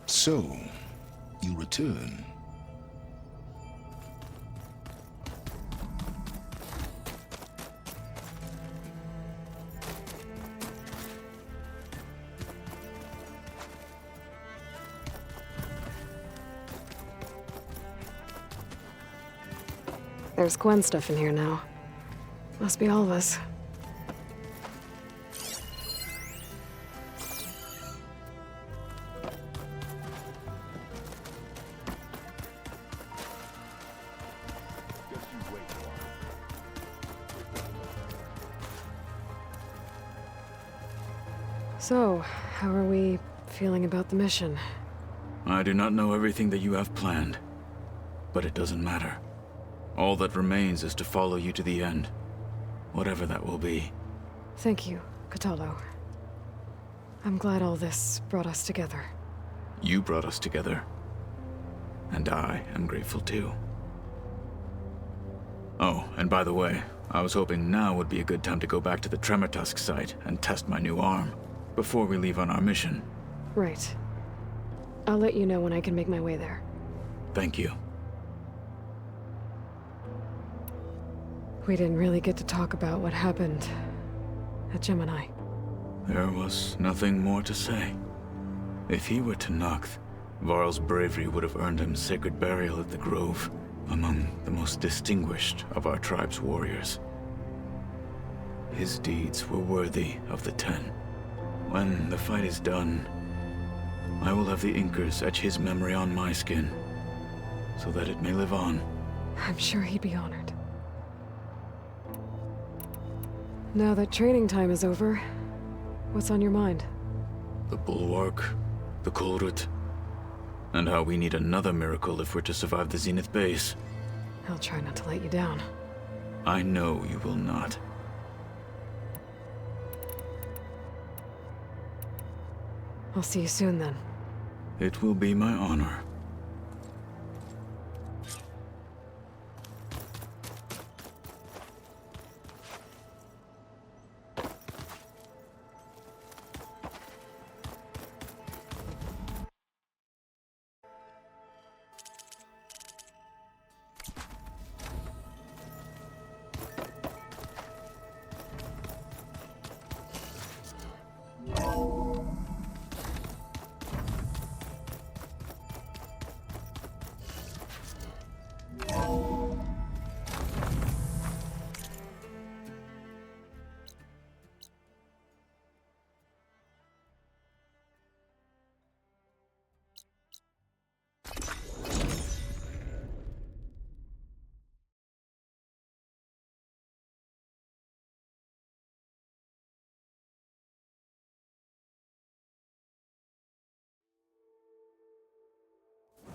So, you return. There's Gwen stuff in here now. Must be all of us. So, how are we feeling about the mission? I do not know everything that you have planned, but it doesn't matter. All that remains is to follow you to the end, whatever that will be. Thank you, Kotallo. I'm glad all this brought us together. You brought us together, and I am grateful too. Oh, and by the way, I was hoping now would be a good time to go back to the Tremortusk site and test my new arm, before we leave on our mission. Right. I'll let you know when I can make my way there. Thank you. We didn't really get to talk about what happened at Gemini. There was nothing more to say. If he were Tenakth, Varl's bravery would have earned him sacred burial at the Grove, among the most distinguished of our tribe's warriors. His deeds were worthy of the Ten. When the fight is done, I will have the Inkers etch his memory on my skin, so that it may live on. I'm sure he'd be honored. Now that training time is over, what's on your mind? The Bulwark, the Kulrut, and how we need another miracle if we're to survive the Zenith base. I'll try not to let you down. I know you will not. I'll see you soon then. It will be my honor.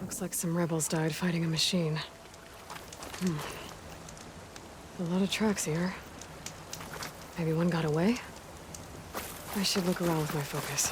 Looks like some rebels died fighting a machine. A lot of tracks here. Maybe one got away? I should look around with my focus.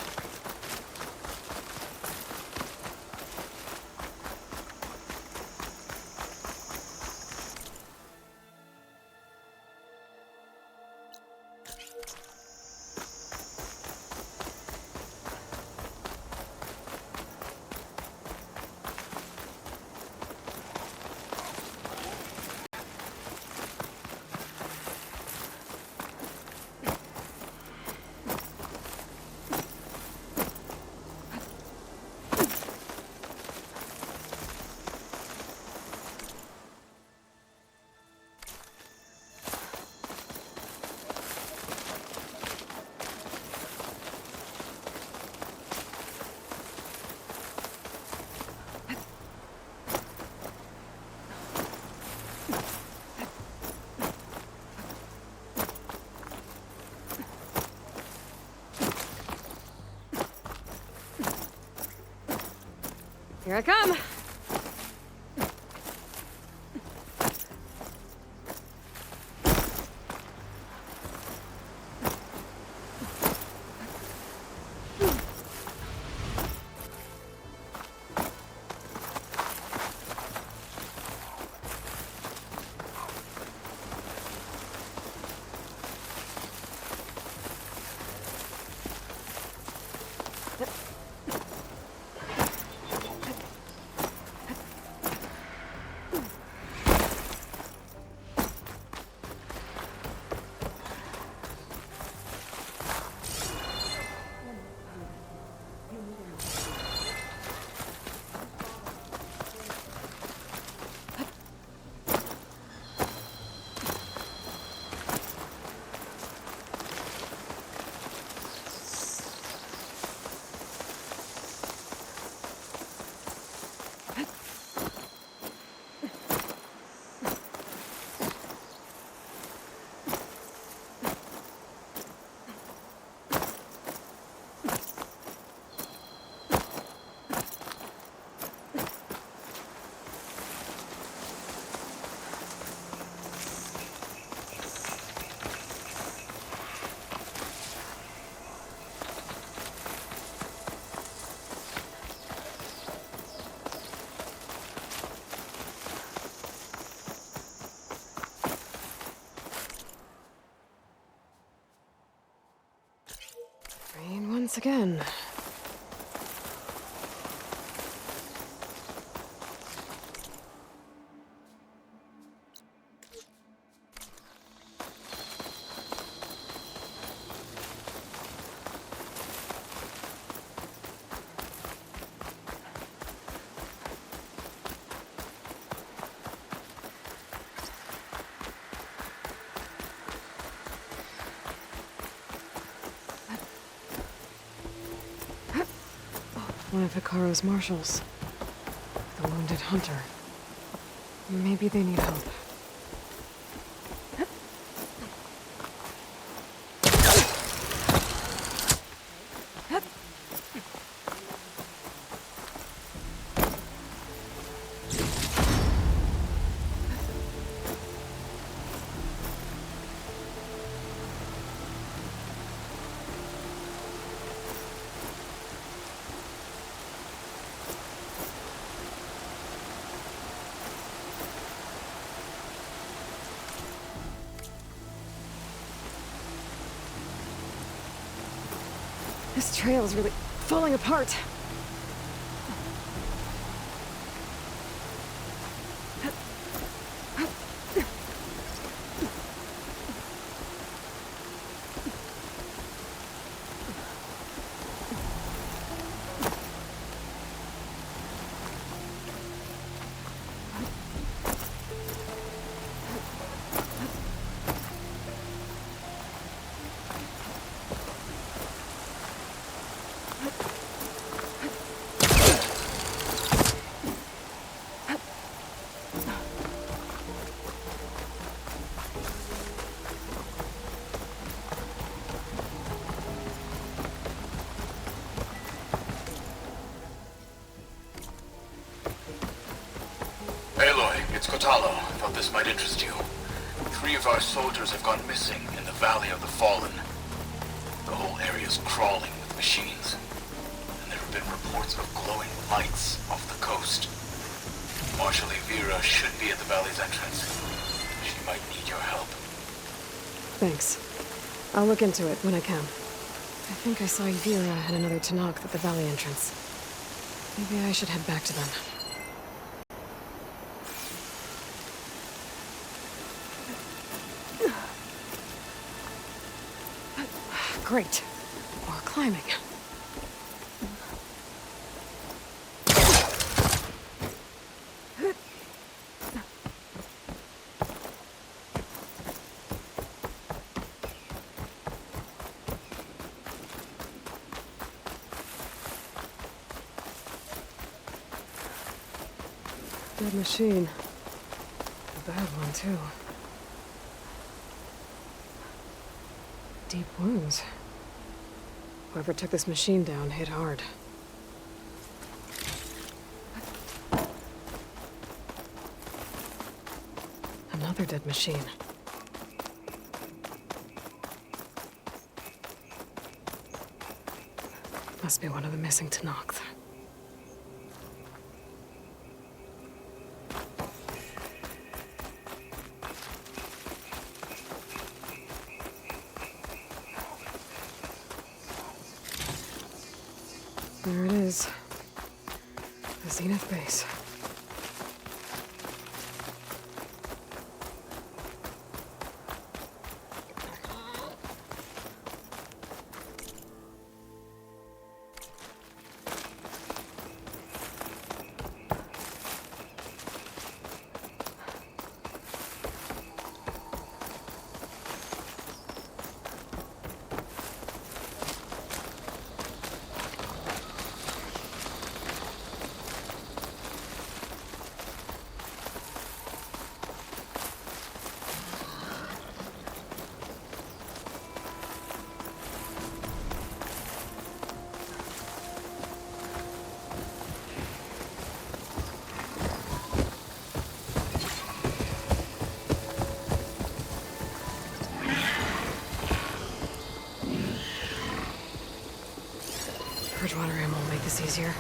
Here I come! Once again. One of Hikaru's marshals. The wounded hunter. Maybe they need help. This trail is really falling apart. Aloy, it's Kotalo. Thought this might interest you. 3 of our soldiers have gone missing in the Valley of the Fallen. The whole area's crawling with machines. And there have been reports of glowing lights off the coast. Marshal Vera should be at the valley's entrance. She might need your help. Thanks. I'll look into it when I can. I think I saw Vera and another Tanakh at the valley entrance. Maybe I should head back to them. Great. More climbing. Dead machine. A bad one, too. Deep wounds. Whoever took this machine down hit hard. Another dead machine. Must be one of the missing Tanakh. There it is. The Zenith base. Bridgewater ammo will make this easier.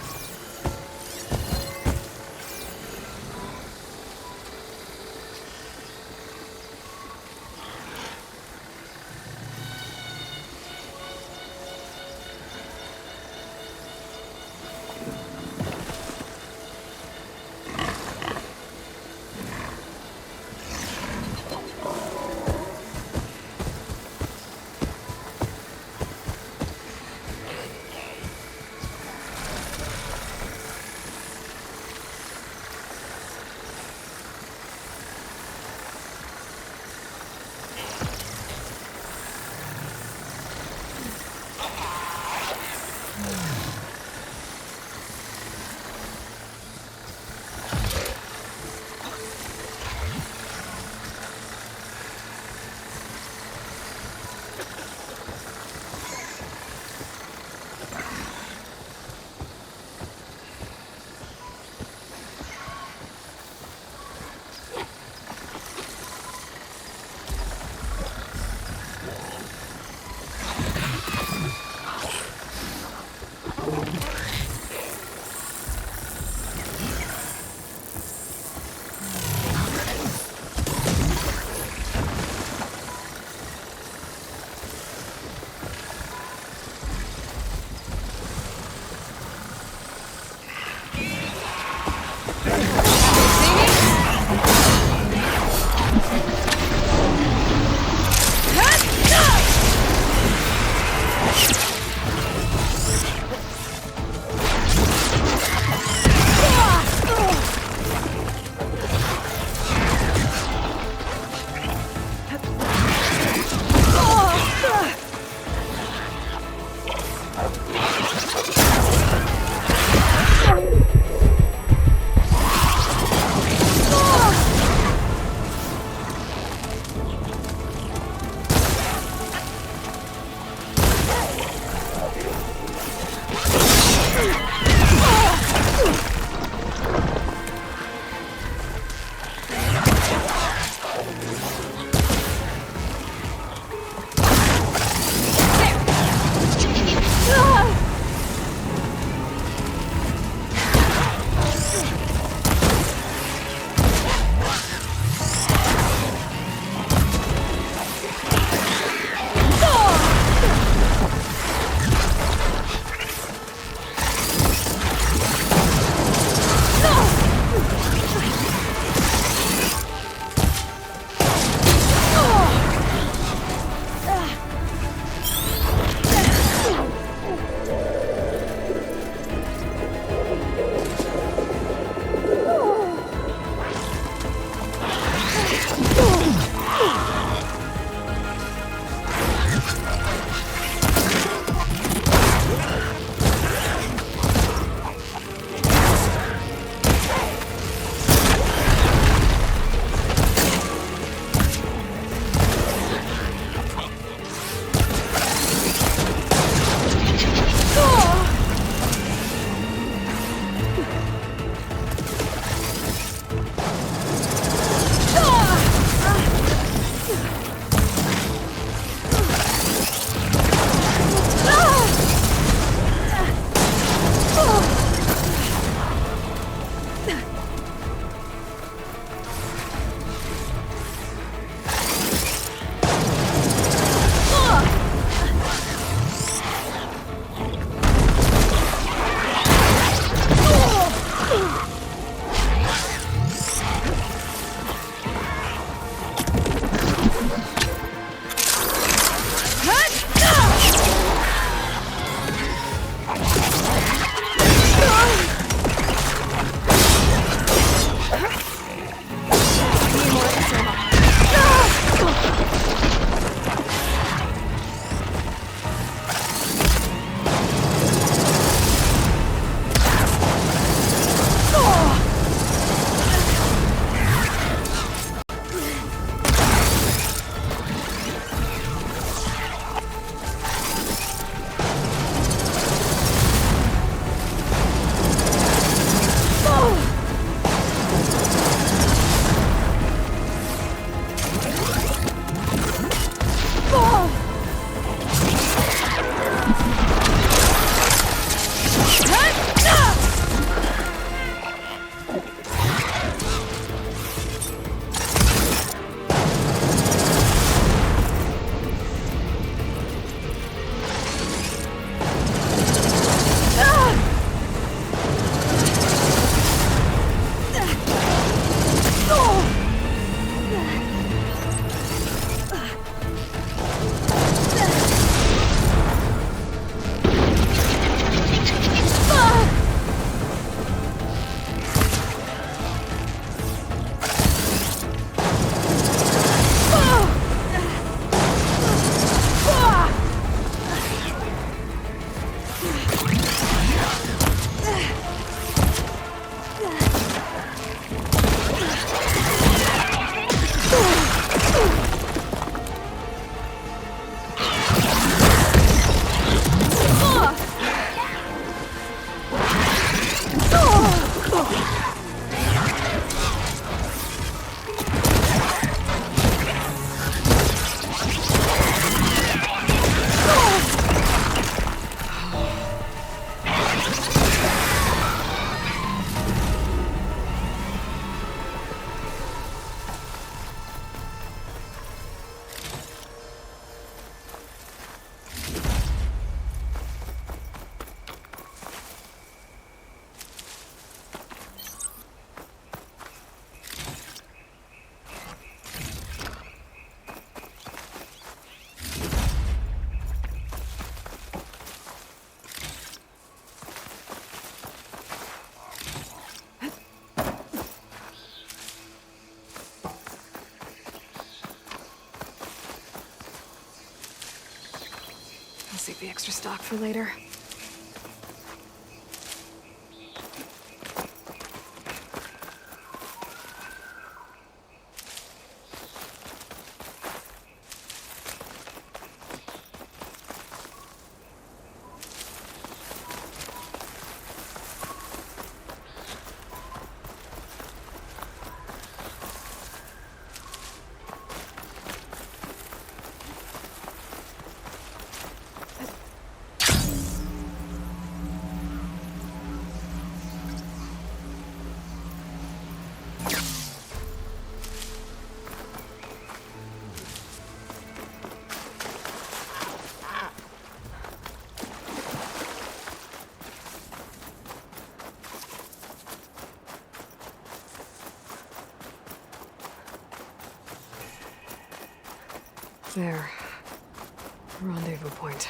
Save the extra stock for later. There. Rendezvous point.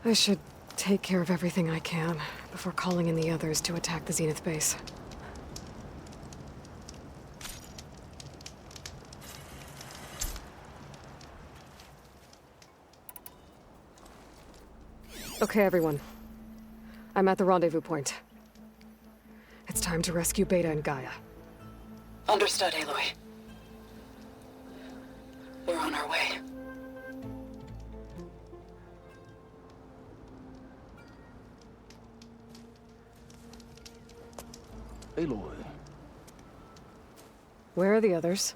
I should take care of everything I can before calling in the others to attack the Zenith base. Okay, everyone. I'm at the rendezvous point. It's time to rescue Beta and Gaia. Understood, Aloy. We're on our way. Aloy, Where are the others?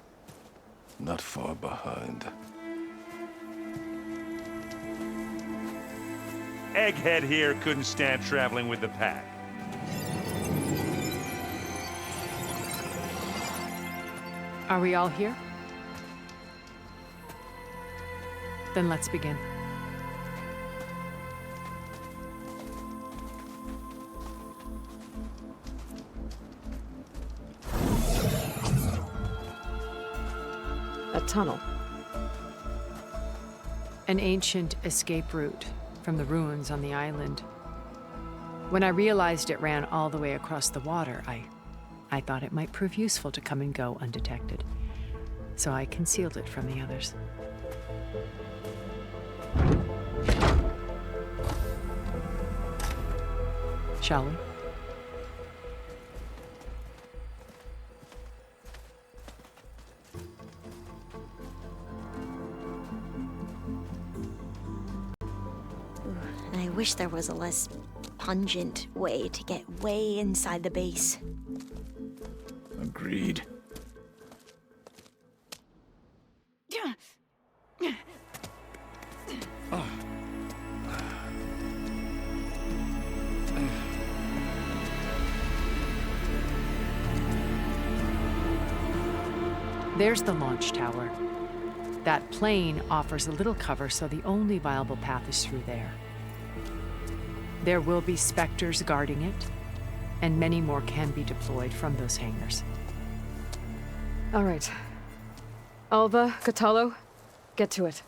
not far behind. Egghead here couldn't stand traveling with the pack. Are we all here? Then let's begin. A tunnel. An ancient escape route from the ruins on the island. When I realized it ran all the way across the water, I thought it might prove useful to come and go undetected. So I concealed it from the others. Shall we? I wish there was a less pungent way to get way inside the base. Agreed. There's the launch tower. That plane offers a little cover, so the only viable path is through there. There will be specters guarding it, and many more can be deployed from those hangars. All right. Alva, Catalo, get to it.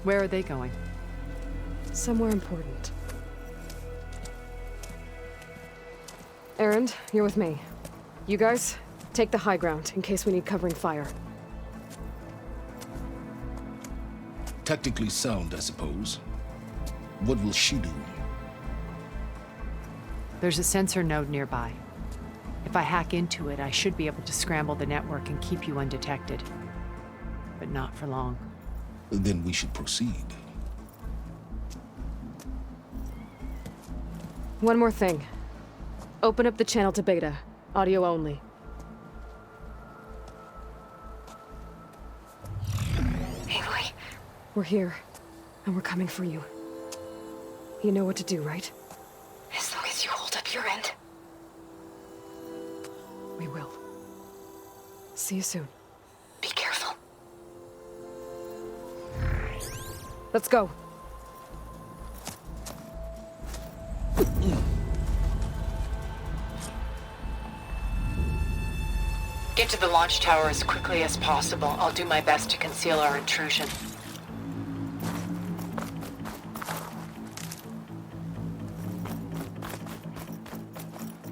Where are they going? Somewhere important. Erend, you're with me. You guys, take the high ground in case we need covering fire. Tactically sound, I suppose. What will she do? There's a sensor node nearby. If I hack into it, I should be able to scramble the network and keep you undetected. But not for long. Then we should proceed. One more thing. Open up the channel to Beta. Audio only. Aloy. We're here, and we're coming for you. You know what to do, right? As long as you hold up your end. We will. See you soon. Be careful. Let's go. Get to the launch tower as quickly as possible. I'll do my best to conceal our intrusion.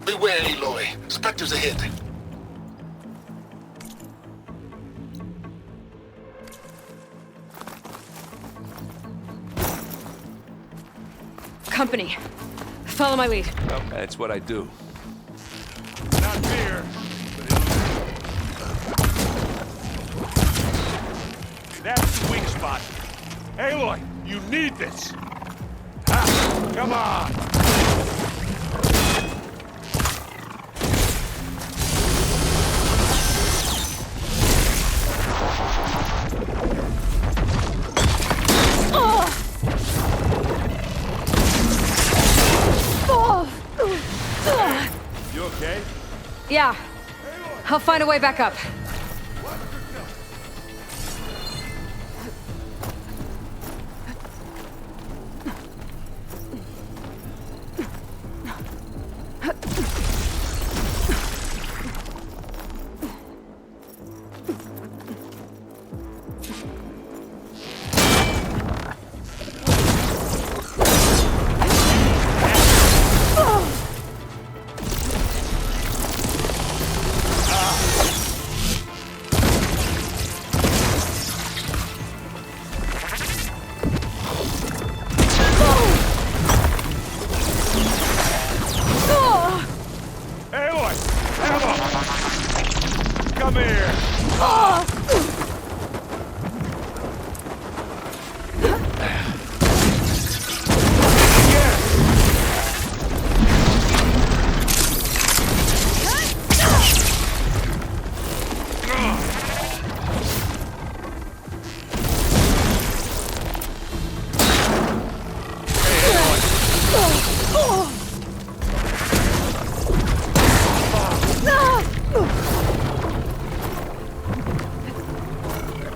Beware, Aloy. Spectres ahead. company. Follow my lead. Well, that's what I do. Not fear, but that's the weak spot. Aloy, you need this. Ah, come on. You okay? Yeah. I'll find a way back up.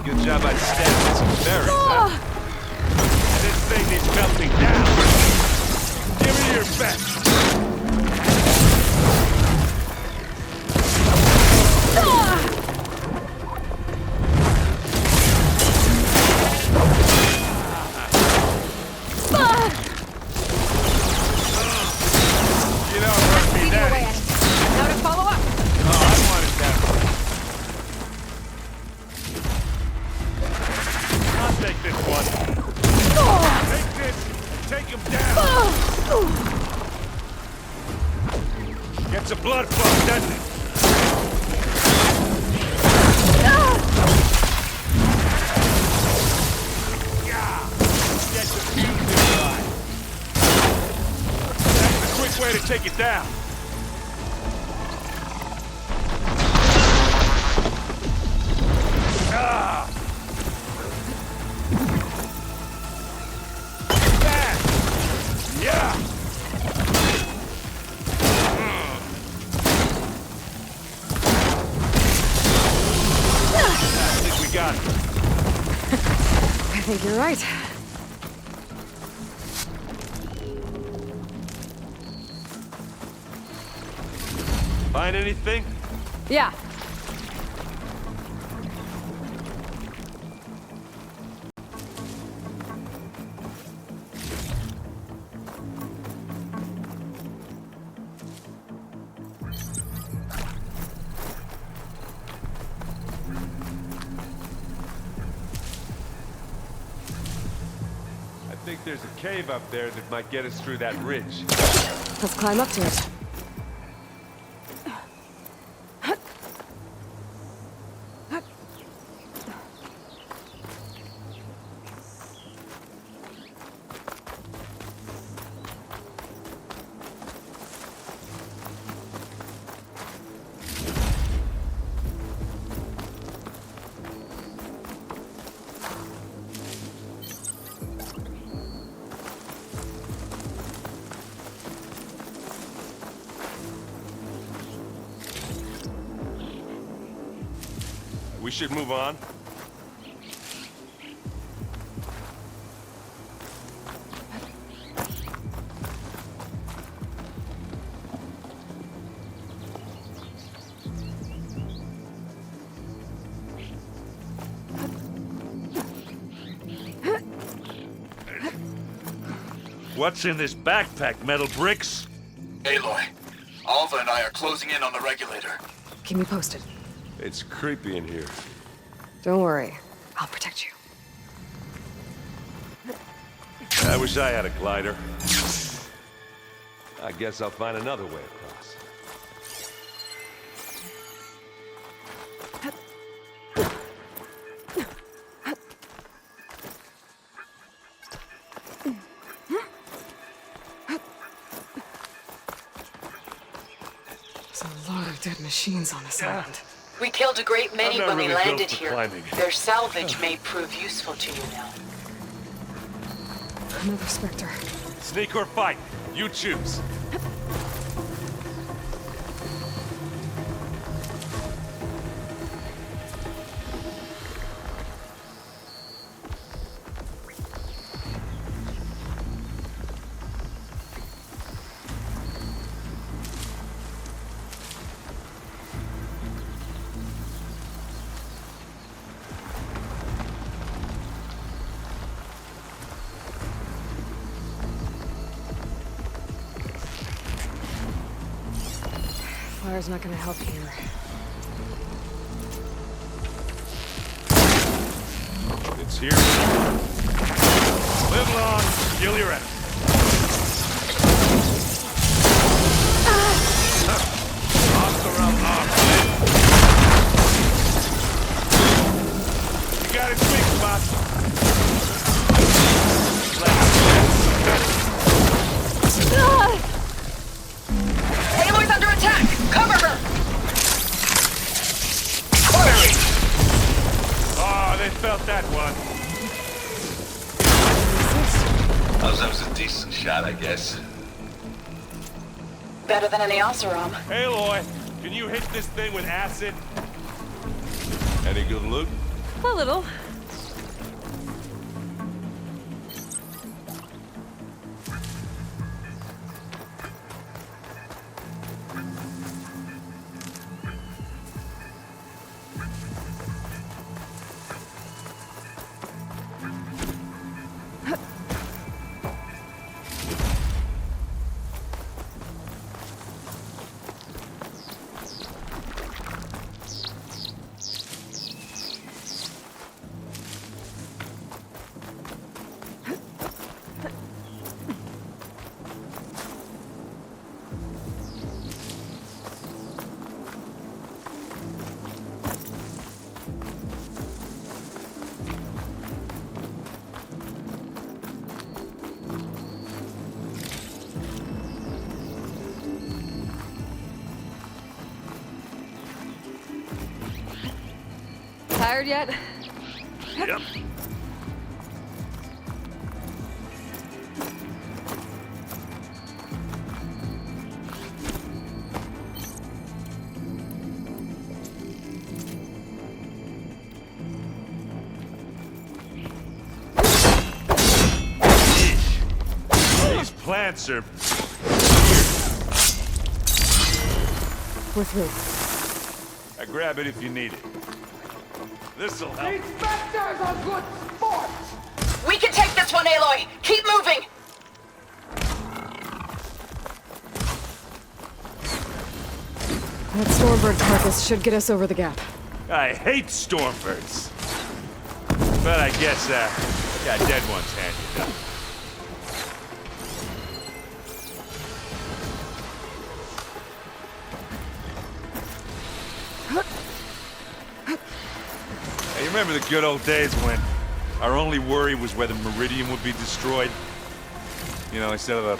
Good job at stabbing some berries, huh? This thing needs melting down. Give me your best. You don't hurt me that easy. Now to follow up. Oh, I wanted that. I'll take this one. Take this and take him down. Gets a blood flow, doesn't it? Yeah. Get the fuse inside. That's the quick way to take it down. Ah! That! Yeah! I think we got it. I think you're right. Find anything? Yeah. I think there's a cave up there that might get us through that ridge. Let's climb up to it. We should move on. What's in this backpack, metal bricks? Aloy, Alva and I are closing in on the regulator. Keep me posted. It's creepy in here. Don't worry. I'll protect you. I wish I had a glider. I guess I'll find another way across. There's a lot of dead machines on this island. We killed a great many I'm not when we really built landed for here. climbing. Their salvage may prove useful to you now. Another Spectre. Sneak or fight, you choose. Fire's not gonna help here. It's here. Live long, kill your enemy. You got it, sweet spot. Aloy's under attack! Cover her! Firing! Oh, they felt that one. Oh, that was a decent shot, I guess. Better than any Oseram. Aloy, can you hit this thing with acid? Any good loot? A little. Tired yet? Yep. These plants are... We're through. I grab it if you need it. This'll help. These Spectres are good sport! We can take this one, Aloy! Keep moving! That Stormbird carcass should get us over the gap. I hate stormbirds. But I guess, got dead ones handy up. Hey, you remember the good old days when our only worry was whether Meridian would be destroyed? You know, instead of the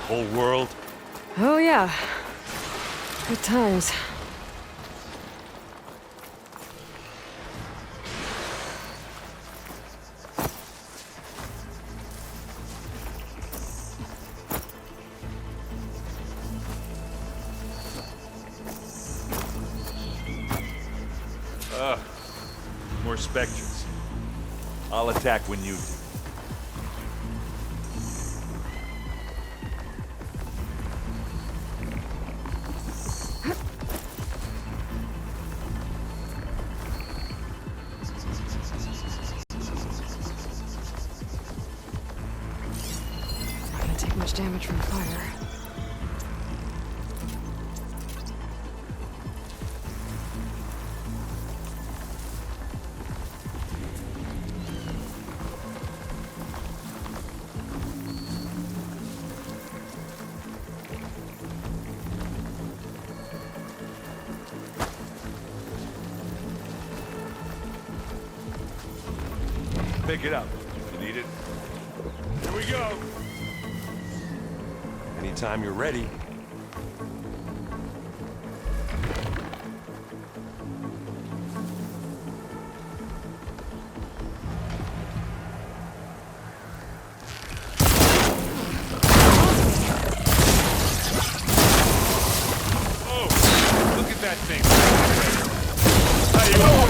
whole world? Oh yeah. Good times. More specters. I'll attack when you do. Not gonna take much damage from fire. pick it up if you need it. Here we go. Anytime you're ready. That thing. How you going?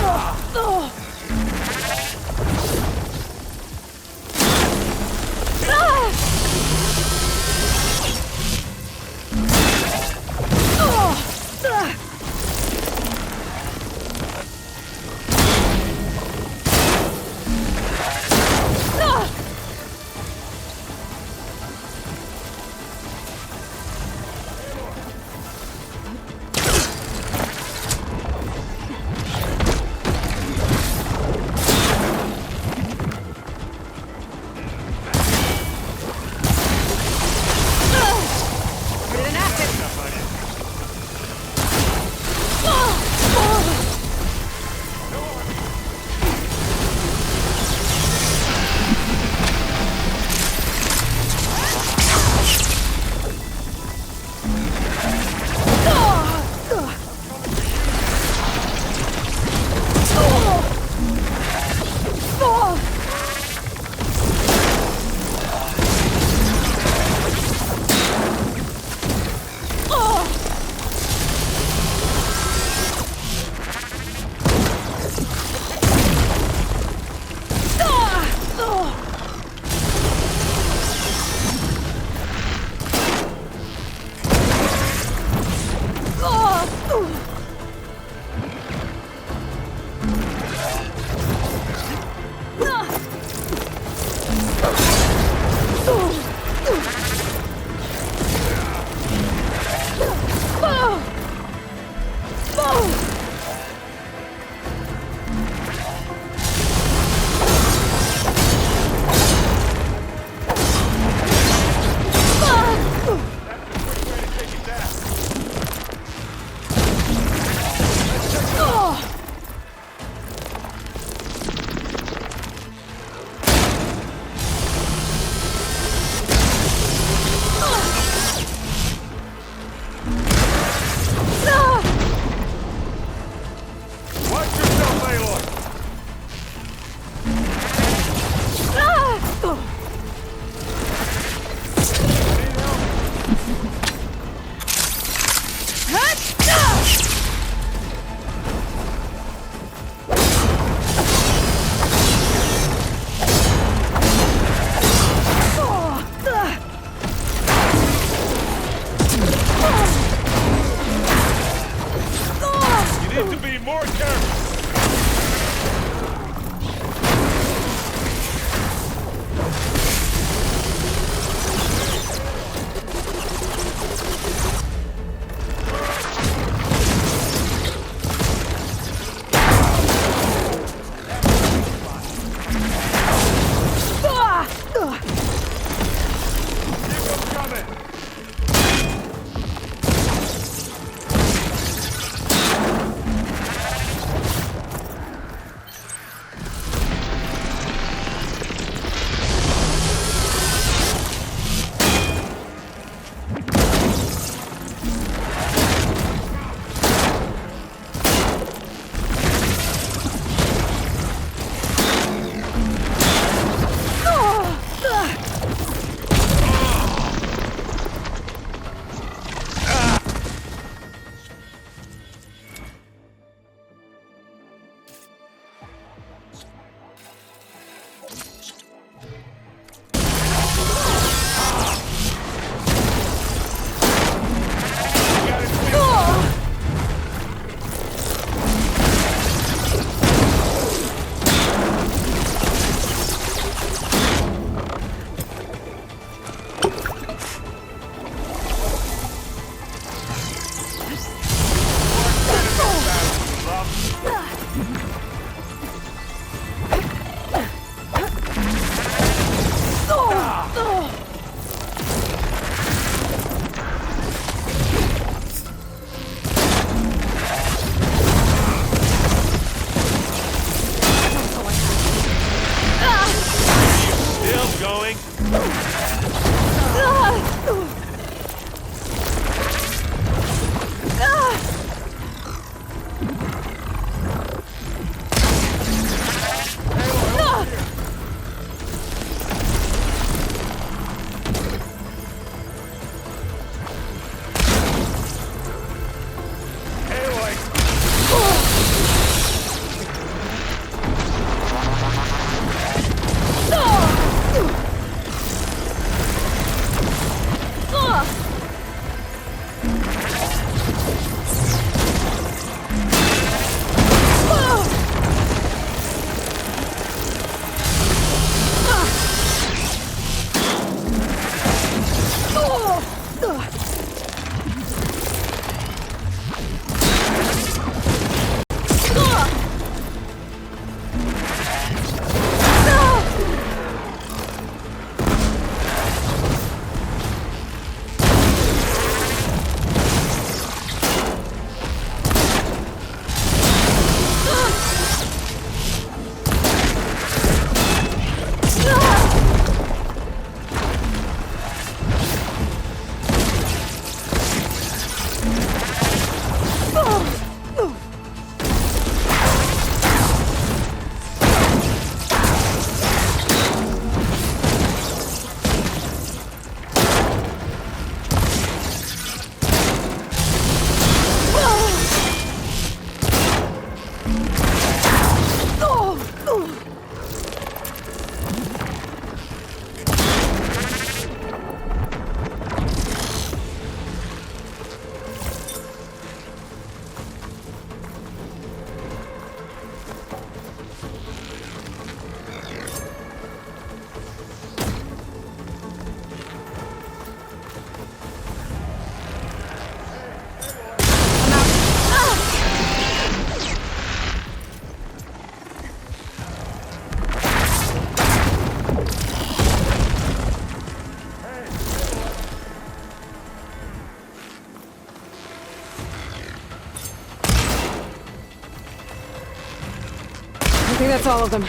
think that's all of them.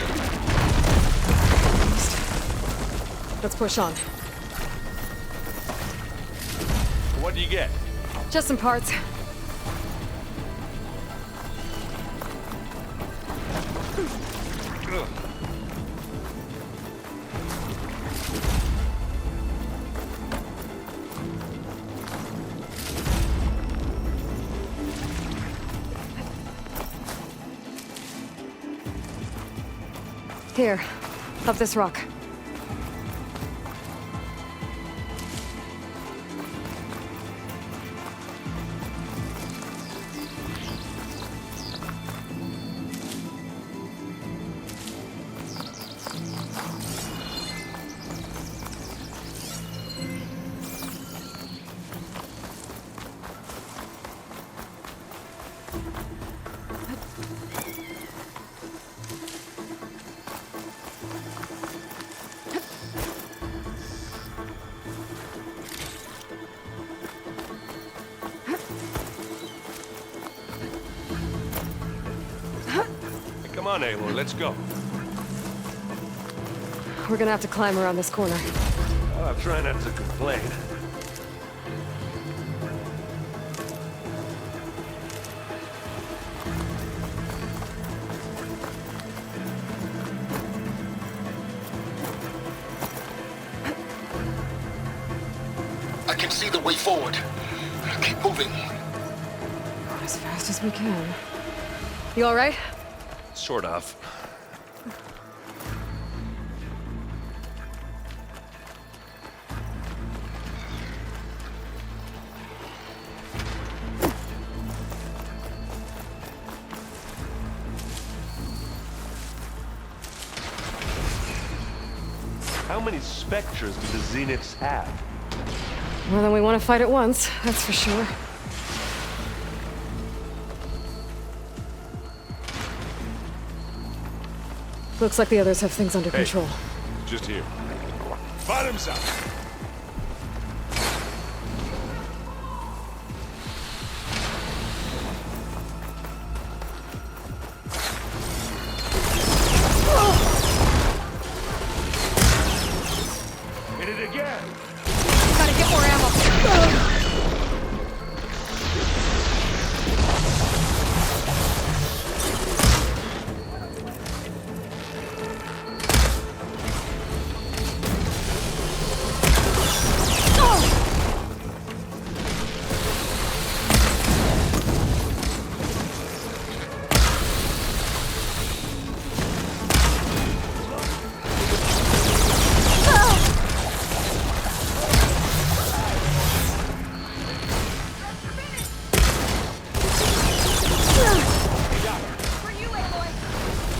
Let's push on. What do you get? Just some parts. Here, up this rock. Come on, Aloy, let's go. We're gonna have to climb around this corner. Well, I'm trying not to complain. I can see the way forward. Keep moving. As fast as we can. You all right? Sort of. How many specters do the Zeniths have? More than we want to fight at once, that's for sure. Looks like the others have things under control. Just here. Fight himself! Hit it again! Gotta get more ammo.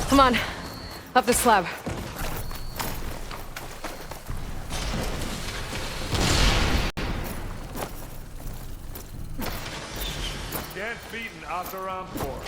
Come on, up the slab. Can't beat an Asaram force.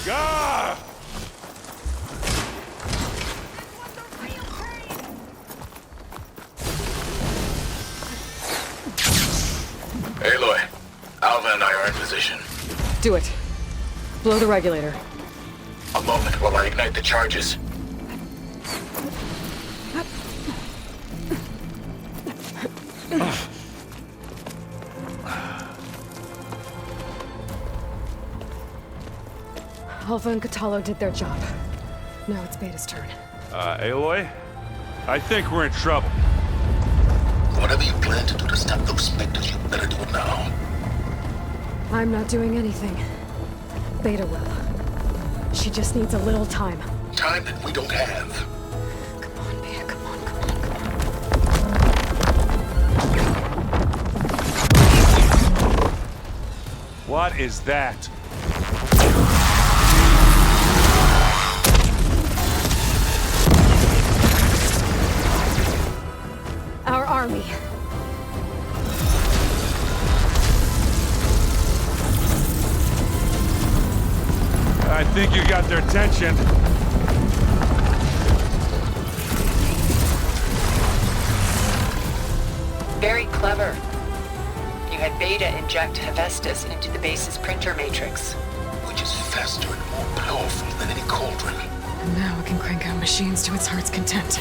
God! Aloy, Alva and I are in position. Do it. Blow the regulator. A moment while I ignite the charges. Alva and Kotallo did their job. Now it's Beta's turn. Aloy? I think we're in trouble. Whatever you plan to do to stop those specters, you better do it now. I'm not doing anything. Beta will. She just needs a little time. Time that we don't have. Come on, Beta, come on, come on. What is that? Our army. you got their attention. Very clever. You had Beta inject Hephaestus into the base's printer matrix. Which is faster and more powerful than any cauldron. And now it can crank out machines to its heart's content.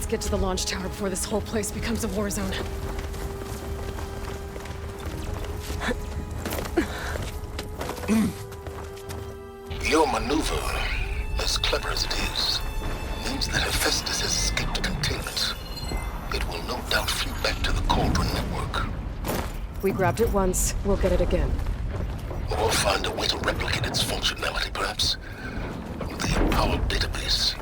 Get to the launch tower before this whole place becomes a war zone. Your maneuver, as clever as it is, means that Hephaestus has escaped containment. It will no doubt flee back to the Cauldron network. We grabbed it once, we'll get it again. Or find a way to replicate its functionality, perhaps. The Apollo database.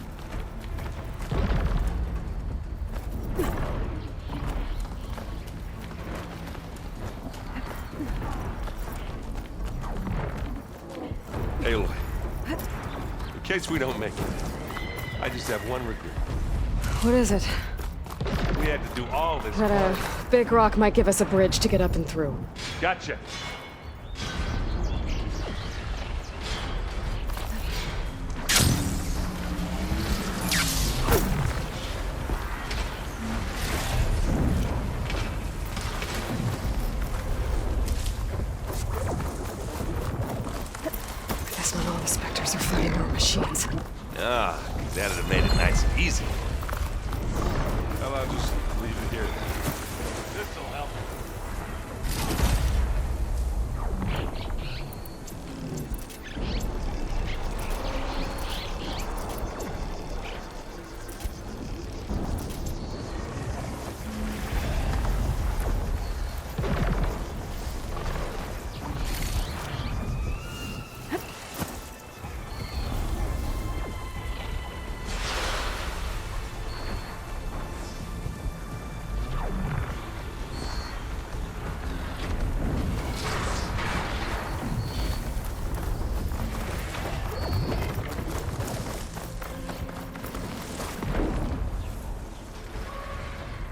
Aloy, in case we don't make it, I just have one regret. What is it? We had to do all this. That a big rock might give us a bridge to get up and through. Gotcha. Machines. Ah, that'd have made it nice and easy. Well, I'll just leave it here. This'll help.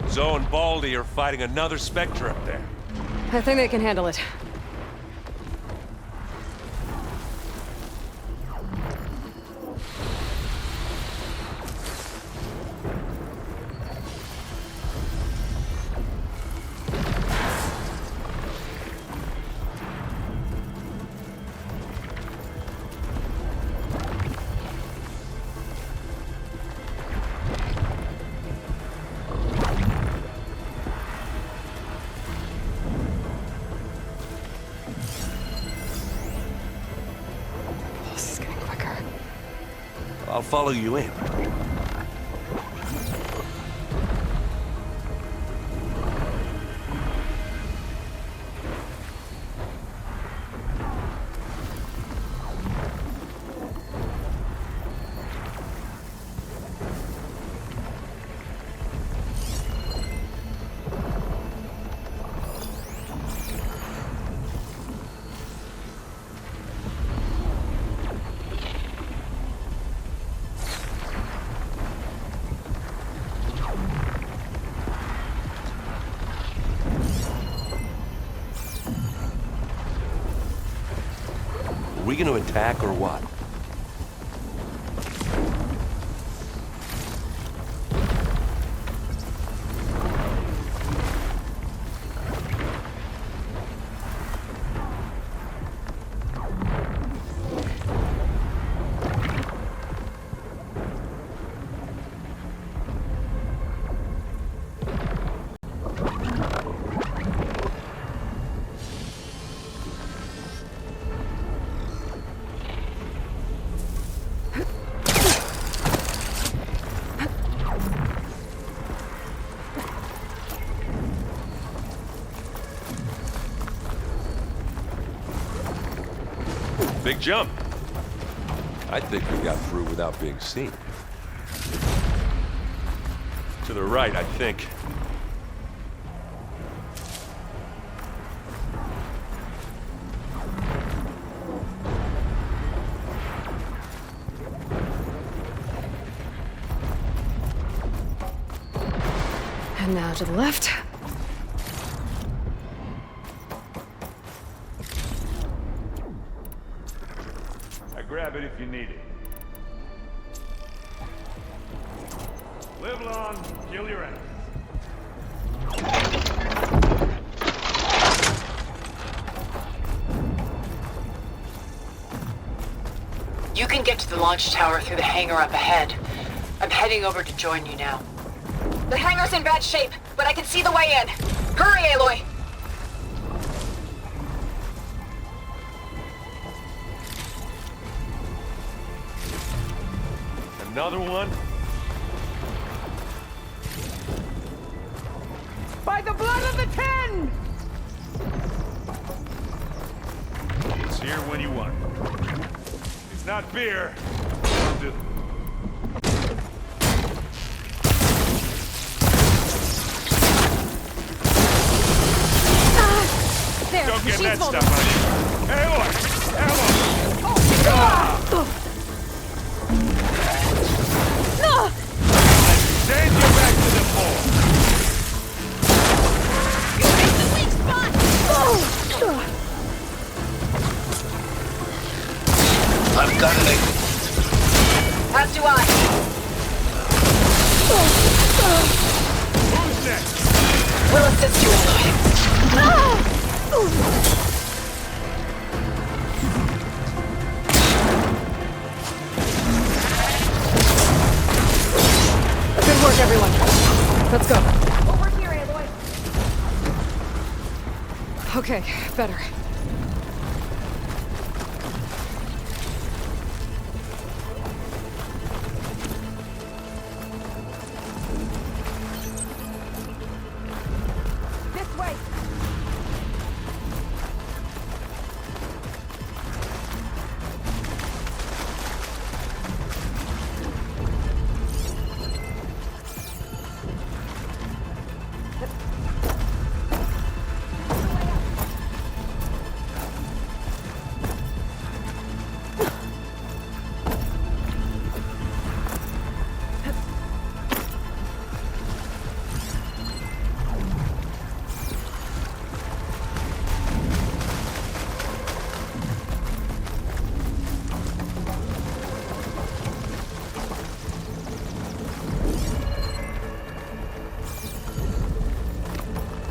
Zoe and Baldy are fighting another Spectre up there. I think they can handle it. I'll follow you in. Are we going to attack or what? Big jump. I think we got through without being seen. To the right, I think. And now to the left. Grab it if you need it. Live long, kill your enemies. You can get to the launch tower through the hangar up ahead. I'm heading over to join you now. The hangar's in bad shape, but I can see the way in. Hurry, Aloy! Another one? By the blood of the Ten! It's here when you want it. It's not beer. It'll do. There, Don't get that vulnerable. stuff on you. Aloy! Aloy! Oh, God! Send you back to the pole! You hit the weak spot! I've got it. As do I. Who's next? We'll assist you, Aloy. Good work, everyone. Let's go. Over here, Aloy. Okay, better. This way.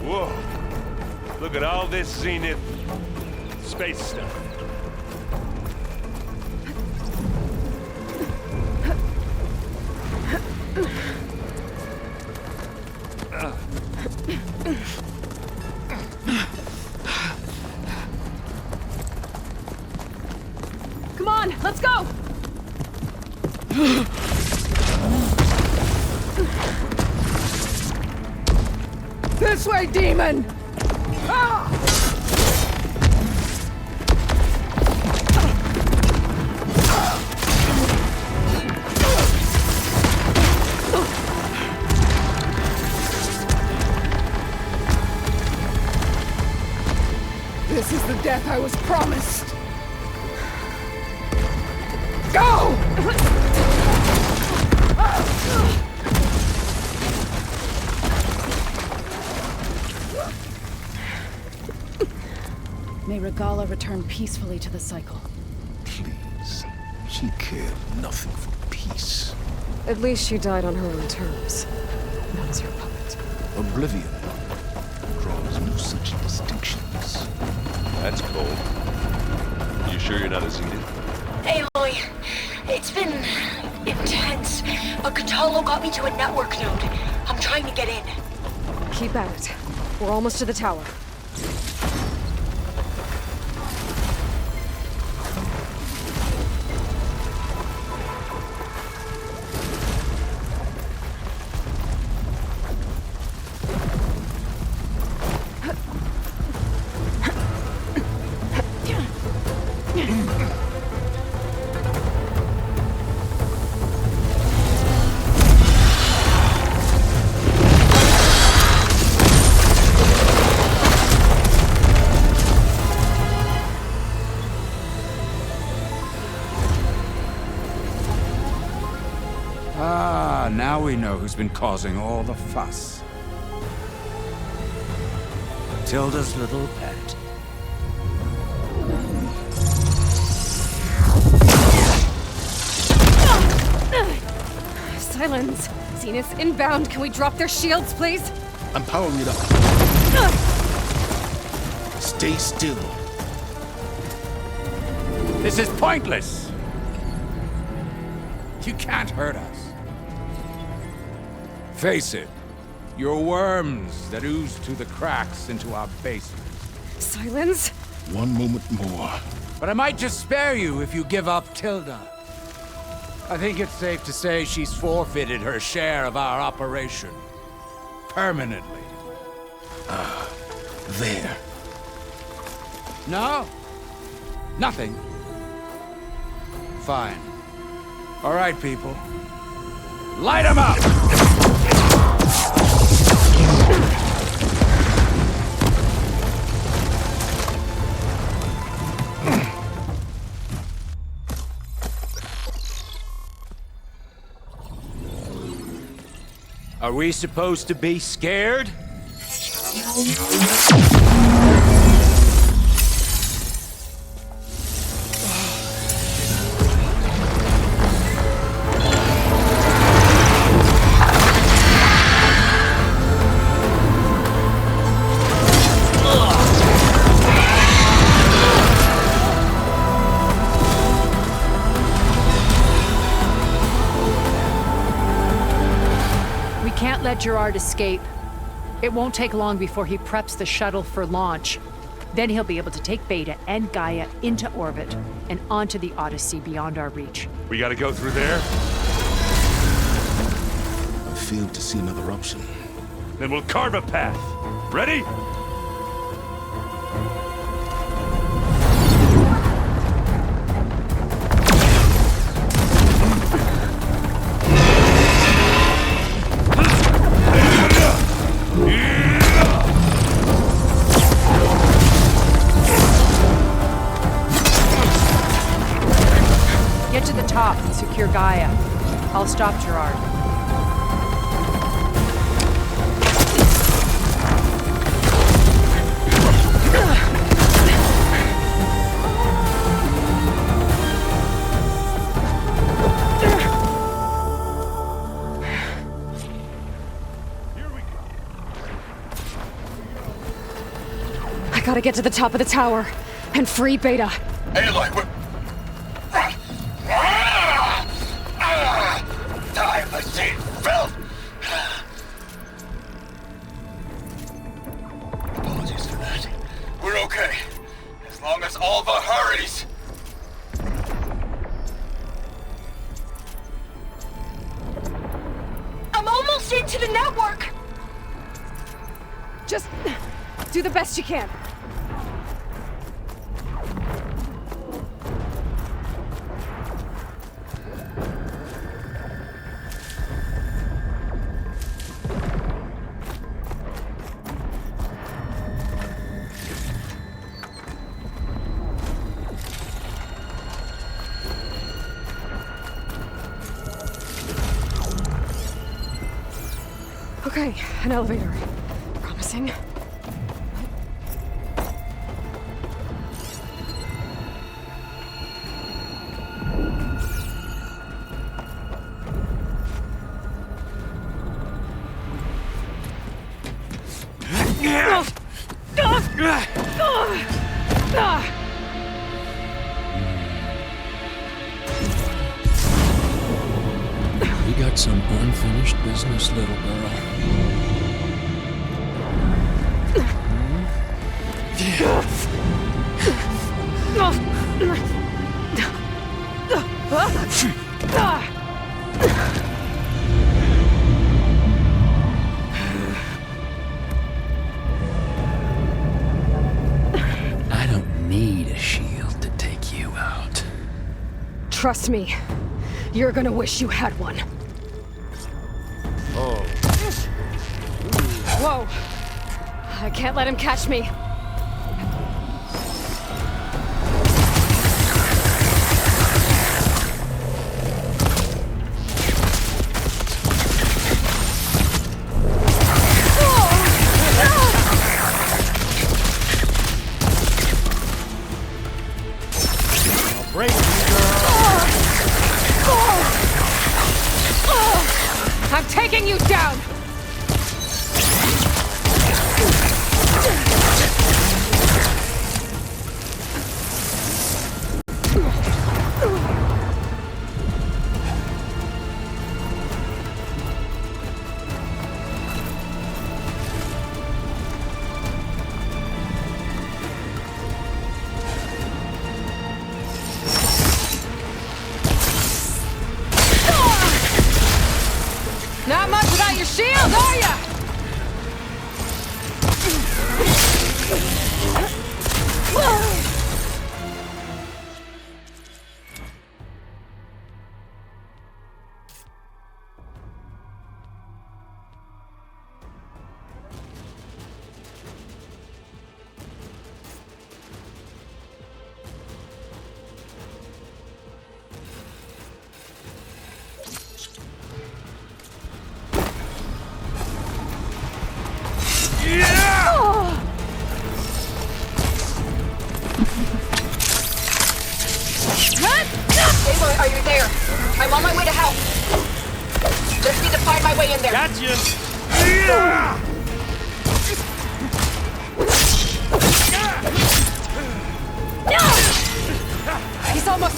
Whoa. Look at all this zenith space stuff. Come on, let's go! This way, demon! Ah! This is the death I was promised. Go! May Regala return peacefully to the cycle. Please. She cared nothing for peace. At least she died on her own terms, not as her puppet. Oblivion draws no such distinctions. That's cold. You sure you're not a zenith? Aloy, it's been intense, but Catalo got me to a network node. I'm trying to get in. Keep at it. We're almost to the tower. Ah, now we know who's been causing all the fuss. Tilda's little pet. Silence. Zenith inbound. Can we drop their shields, please? I'm powering it up. Stay still. This is pointless. You can't hurt us. Face it. You're worms that ooze through the cracks into our basement. Silence. One moment more. But I might just spare you if you give up Tilda. I think it's safe to say she's forfeited her share of our operation. Permanently. There. No? Nothing? Fine. All right, people. Light 'em up! Are we supposed to be scared? Let Gerard escape. It won't take long before he preps the shuttle for launch. Then he'll be able to take Beta and Gaia into orbit and onto the Odyssey beyond our reach. We gotta go through there? I failed to see another option. Then we'll carve a path. Ready? Get to the top and secure Gaia. I'll stop Gerard. I gotta get to the top of the tower and free Beta. Aloy, we're... Time machine filth! Apologies for that. We're okay. As long as Alva hurries. I'm almost into the network! Just do the best you can. Okay, an elevator. Promising. We got some unfinished business, little girl. I don't need a shield to take you out. Trust me, you're gonna wish you had one. Oh. Whoa! I can't let him catch me. Are you there? I'm on my way to help. Just need to find my way in there. Gotcha! He's almost...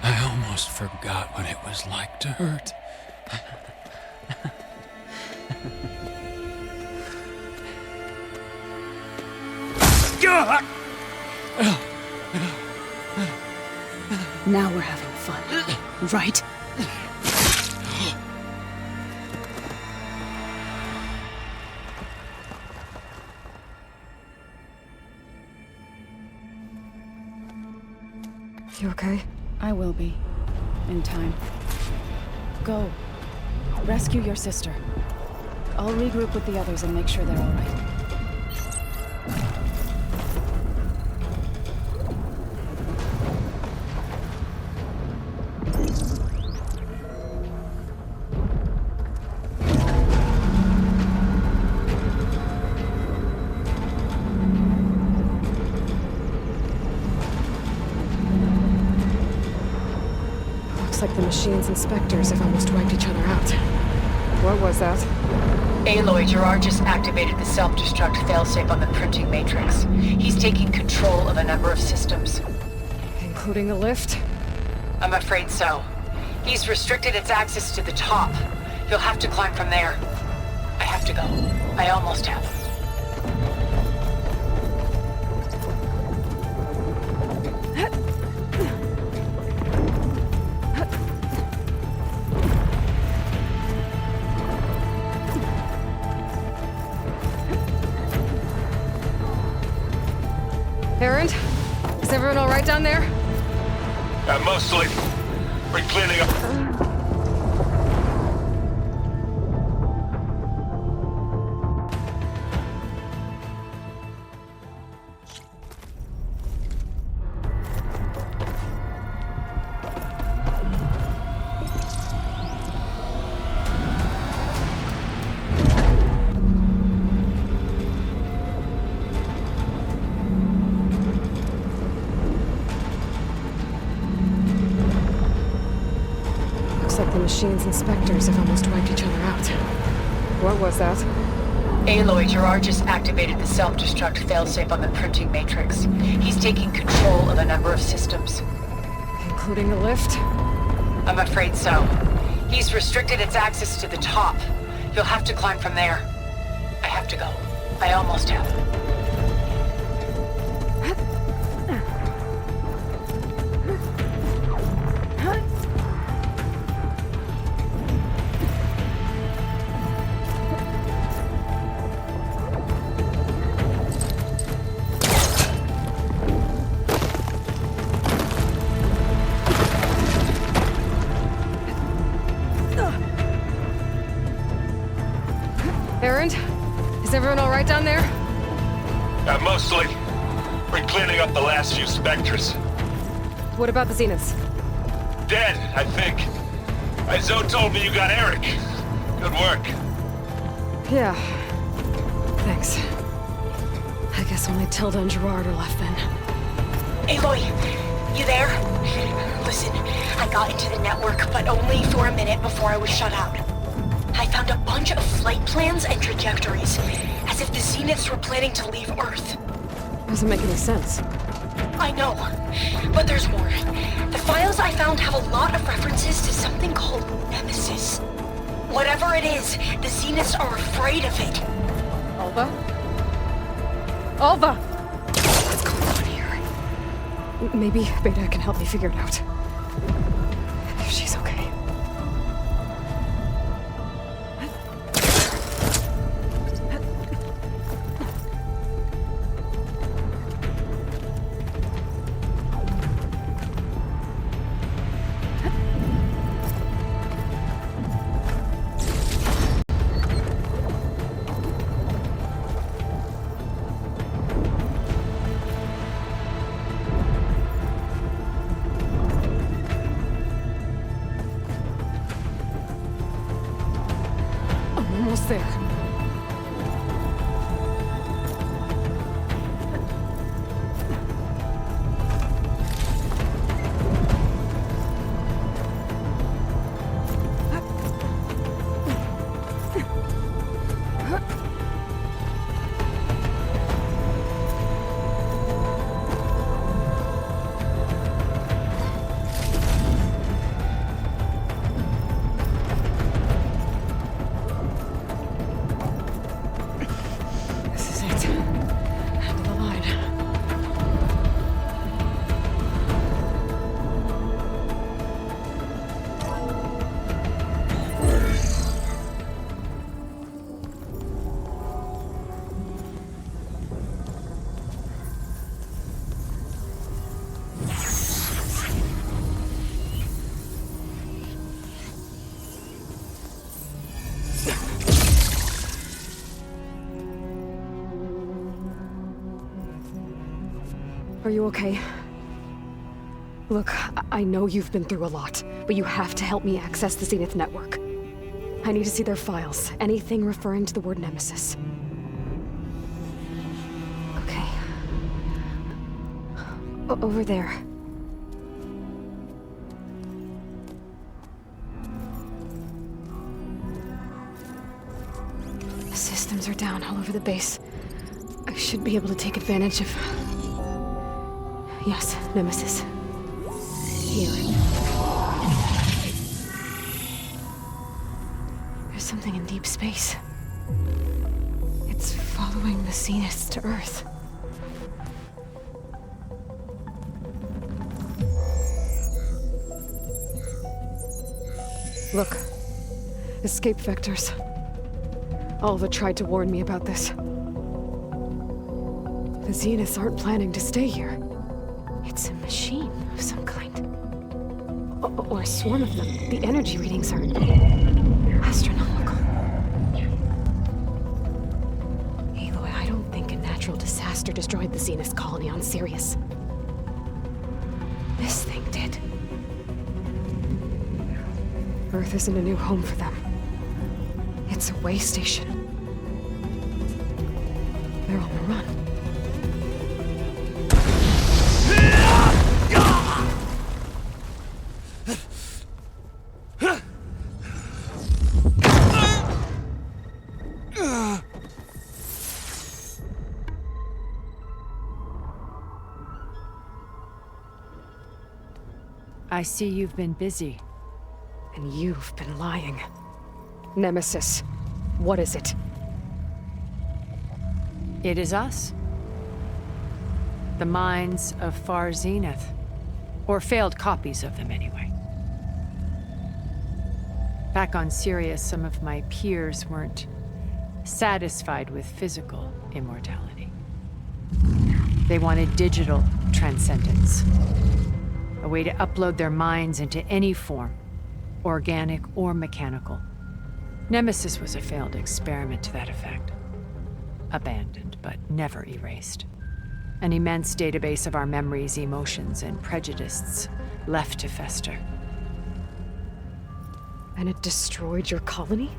I almost forgot what it was like to hurt. Now we're having fun, right? You okay? I will be. In time. Go. Rescue your sister. I'll regroup with the others and make sure they're all right. Looks like the machine's inspectors have almost wiped each other out. What was that? Aloy, Gerard just activated the self-destruct failsafe on the printing matrix. He's taking control of a number of systems. Including the lift? I'm afraid so. He's restricted its access to the top. You'll have to climb from there. I have to go. I almost have. Errand? Is everyone all right down there? Mostly. We're cleaning up. Like the machine's inspectors have almost wiped each other out. What was that? Aloy, Gerard just activated the self-destruct failsafe on the printing matrix. He's taking control of a number of systems. Including the lift? I'm afraid so. He's restricted its access to the top. You'll have to climb from there. I have to go. I almost have. Errand? Is everyone all right down there? Mostly. We're cleaning up the last few specters. What about the Zeniths? Dead, I think. Zoe told me you got Eric. Good work. Yeah. Thanks. I guess only Tilda and Gerard are left then. Aloy, you there? Listen, I got into the network, but only for a minute before I was shut out. I found a bunch of flight plans and trajectories, as if the Zeniths were planning to leave Earth. Doesn't make any sense. I know, but there's more. The files I found have a lot of references to something called Nemesis. Whatever it is, the Zeniths are afraid of it. Alva? Alva! What's going on here? Maybe Beta can help me figure it out. If she's okay. Are you okay? Look, I know you've been through a lot, but you have to help me access the Zenith network. I need to see their files, anything referring to the word Nemesis. Okay. Over there. The systems are down all over the base. I should be able to take advantage of... Yes, Nemesis. Here. There's something in deep space. It's following the Zeniths to Earth. Look. Escape vectors. Alva tried to warn me about this. The Zeniths aren't planning to stay here. It's a machine of some kind. Or a swarm of them. The energy readings are astronomical. Aloy, I don't think a natural disaster destroyed the Zenith colony on Sirius. This thing did. Earth isn't a new home for them. It's a way station. They're on the run. I see you've been busy. And you've been lying. Nemesis, what is it? It is us. The minds of Far Zenith. Or failed copies of them, anyway. Back on Sirius, some of my peers weren't satisfied with physical immortality. They wanted digital transcendence. A way to upload their minds into any form, organic or mechanical. Nemesis was a failed experiment to that effect. Abandoned, but never erased. An immense database of our memories, emotions, and prejudices left to fester. And it destroyed your colony?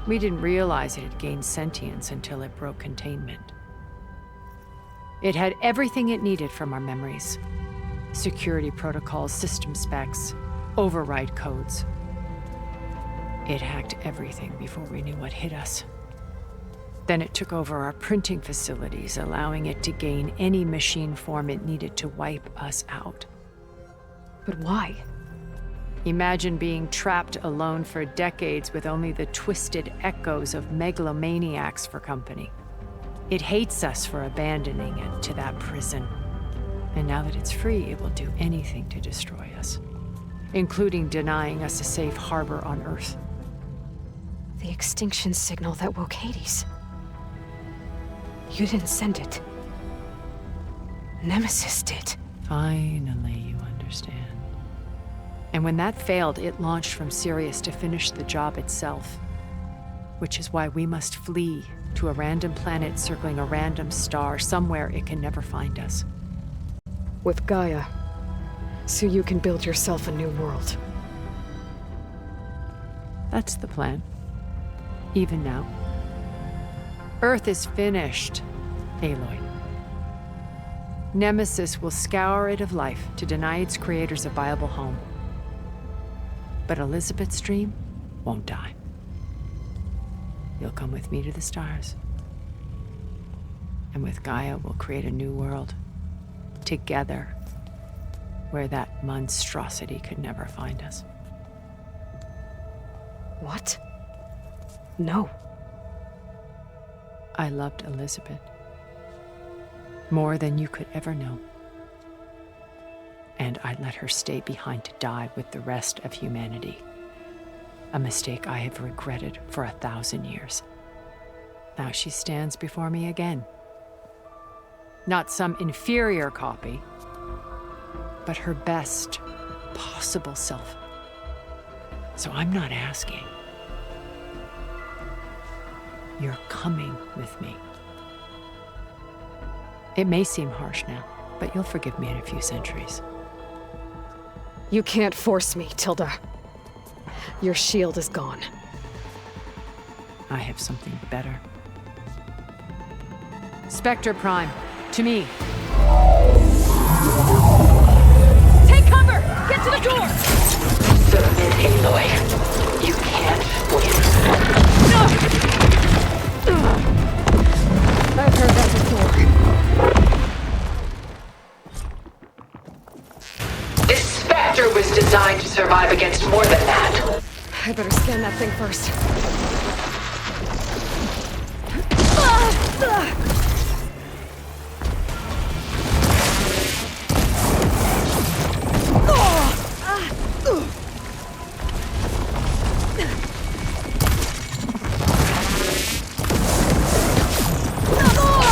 We didn't realize it had gained sentience until it broke containment. It had everything it needed from our memories. Security protocols, system specs, override codes. It hacked everything before we knew what hit us. Then it took over our printing facilities, allowing it to gain any machine form it needed to wipe us out. But why? Imagine being trapped alone for decades with only the twisted echoes of megalomaniacs for company. It hates us for abandoning it to that prison. And now that it's free, it will do anything to destroy us, including denying us a safe harbor on Earth. The extinction signal that woke Hades. You didn't send it. Nemesis did. Finally, you understand. And when that failed, it launched from Sirius to finish the job itself. Which is why we must flee to a random planet circling a random star, somewhere it can never find us. With Gaia, so you can build yourself a new world. That's the plan. Even now. Earth is finished, Aloy. Nemesis will scour it of life to deny its creators a viable home. But Elizabeth's dream won't die. You'll come with me to the stars. And with Gaia, we'll create a new world. Together, where that monstrosity could never find us. What? No. I loved Elizabeth. More than you could ever know. And I let her stay behind to die with the rest of humanity. A mistake I have regretted for 1,000 years. Now she stands before me again. Not some inferior copy, but her best possible self. So I'm not asking. You're coming with me. It may seem harsh now, but you'll forgive me in a few centuries. You can't force me, Tilda. Your shield is gone. I have something better. Spectre Prime, to me. Take cover! Get to the door! Submit, Aloy. You can't win. I've heard that before. This Spectre was designed to survive against more than that. I better scan that thing first.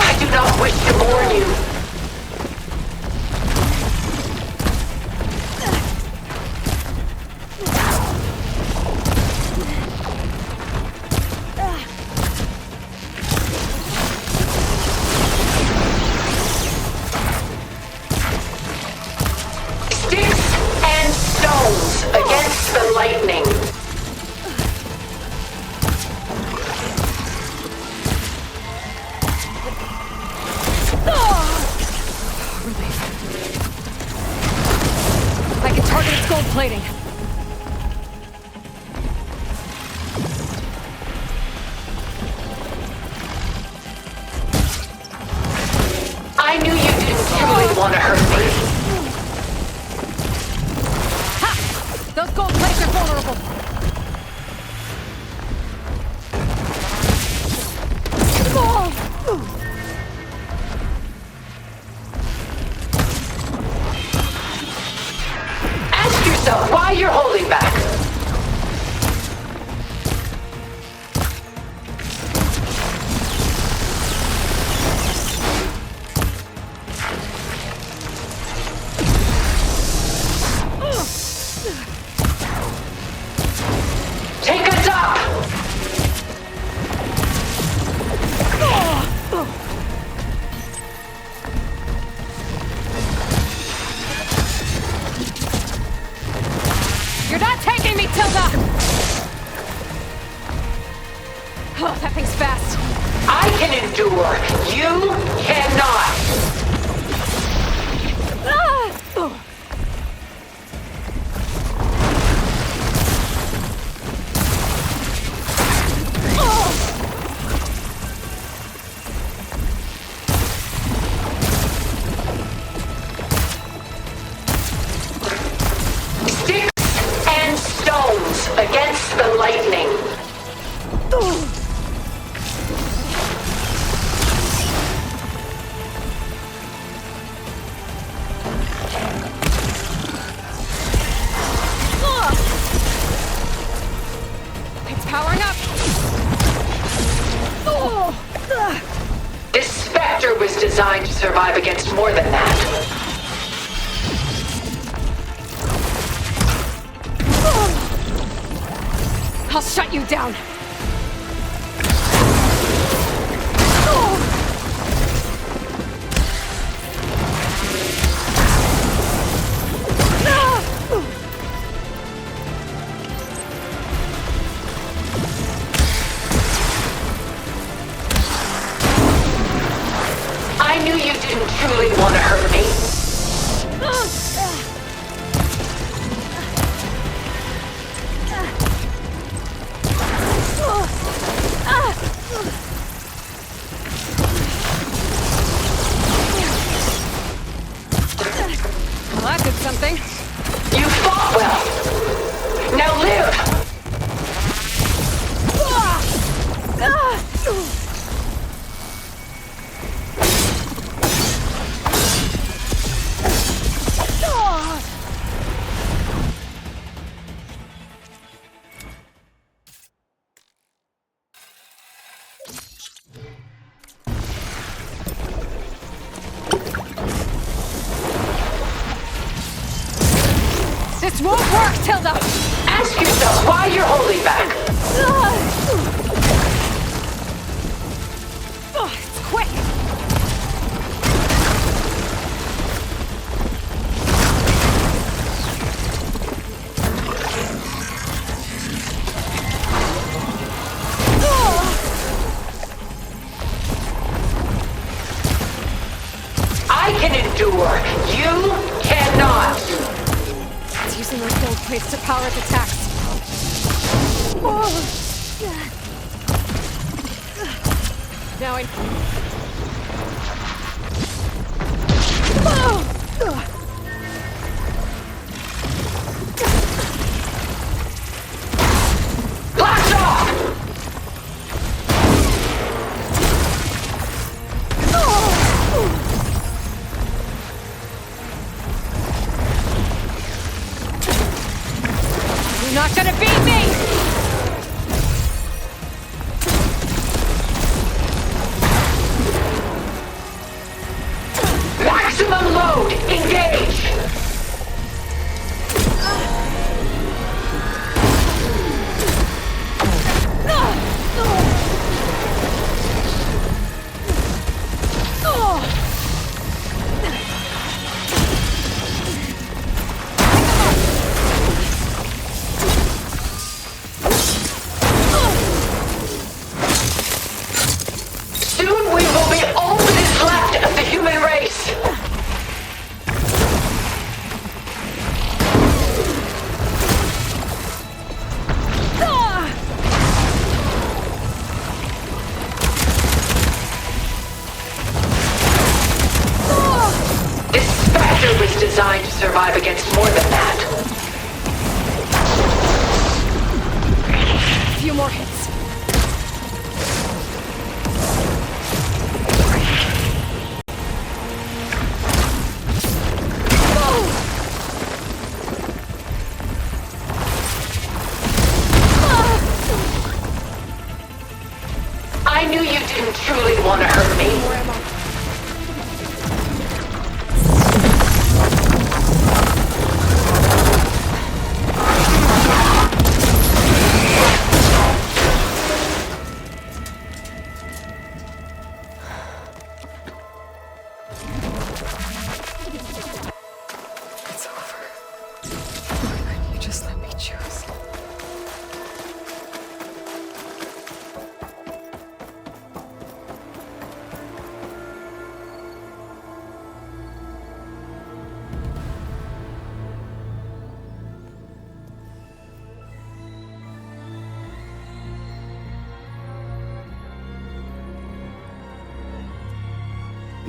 I do not wish to warn you. Sticks and stones against the lightning. I can target its gold plating. I knew you didn't truly want to hurt me. Ha! Those gold plates are vulnerable. Ask yourself why you're holding back. Take us up! You're not taking me, Tilda! Oh, that thing's fast. I can endure. You cannot. Sticks and stones against the lightning. It's powering up. This Spectre was designed to survive against more than that. I'll shut you down. I knew you didn't truly want to hurt me. Well, that did something. You fought well. Now live! This won't work, Tilda! Ask yourself why you're holding back. It's quick! I can endure. You cannot. It's using those gold plates to power its attacks. Now I... Blast off! You're not gonna beat me! Maximum load! Engage! Soon we will be all that is left of the human race! This specter was designed to survive against more than that. A few more hits. I knew you didn't truly want to hurt me. It's over. Why couldn't you just let me choose?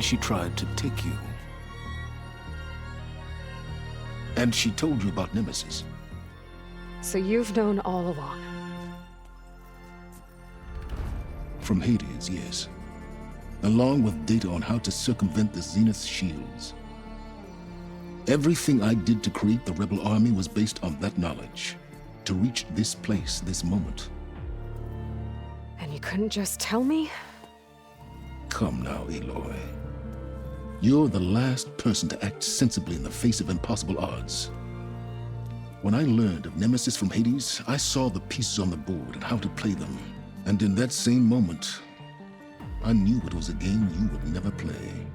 She tried to take you. And she told you about Nemesis. So you've known all along. From Hades, yes. Along with data on how to circumvent the Zenith's shields. Everything I did to create the Rebel Army was based on that knowledge. To reach this place, this moment. And you couldn't just tell me? Come now, Aloy. You're the last person to act sensibly in the face of impossible odds. When I learned of Nemesis from Hades, I saw the pieces on the board and how to play them. And in that same moment, I knew it was a game you would never play.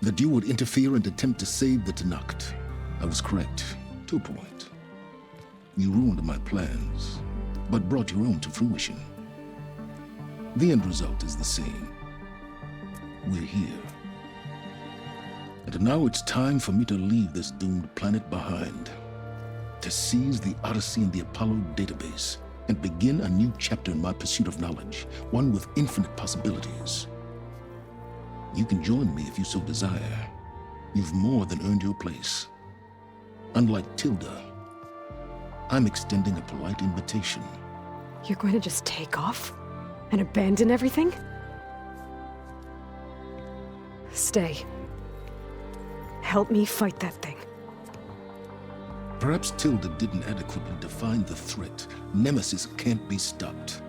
That you would interfere and attempt to save the Tenakth. I was correct, to a point. You ruined my plans, but brought your own to fruition. The end result is the same. We're here. And now it's time for me to leave this doomed planet behind. To seize the Odyssey and the Apollo database, and begin a new chapter in my pursuit of knowledge, one with infinite possibilities. You can join me if you so desire. You've more than earned your place. Unlike Tilda, I'm extending a polite invitation. You're going to just take off? And abandon everything? Stay. Help me fight that thing. Perhaps Tilda didn't adequately define the threat. Nemesis can't be stopped.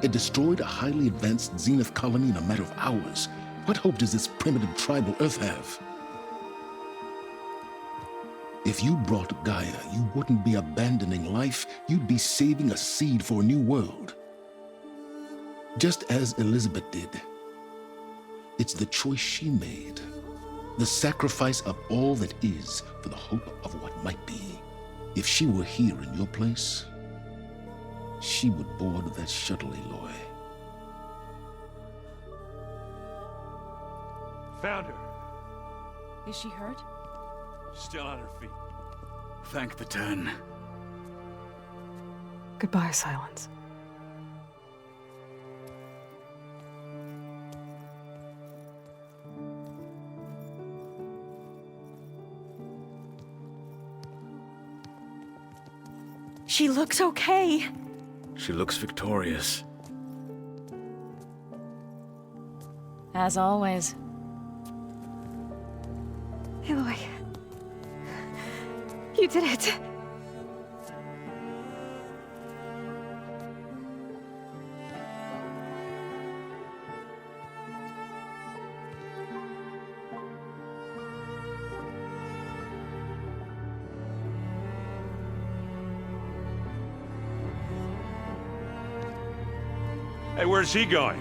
It destroyed a highly advanced Zenith colony in a matter of hours. What hope does this primitive tribal Earth have? If you brought Gaia, you wouldn't be abandoning life, you'd be saving a seed for a new world. Just as Elizabeth did. It's the choice she made. The sacrifice of all that is for the hope of what might be. If she were here in your place, she would board that shuttle, Aloy. Found her. Is she hurt? Still on her feet. Thank the 10. Goodbye, Silence. She looks okay. She looks victorious. As always. Aloy. You did it. Hey, where's he going?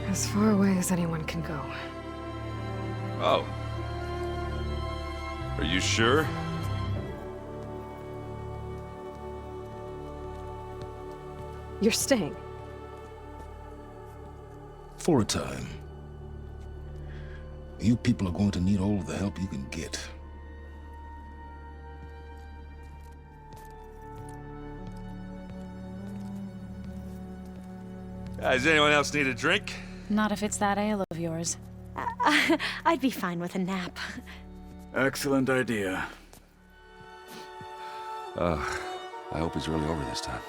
As far away as anyone can go. Oh. Are you sure? You're staying. For a time. You people are going to need all of the help you can get. Does anyone else need a drink? Not if it's that ale of yours. I'd be fine with a nap. Excellent idea. I hope he's really over this time.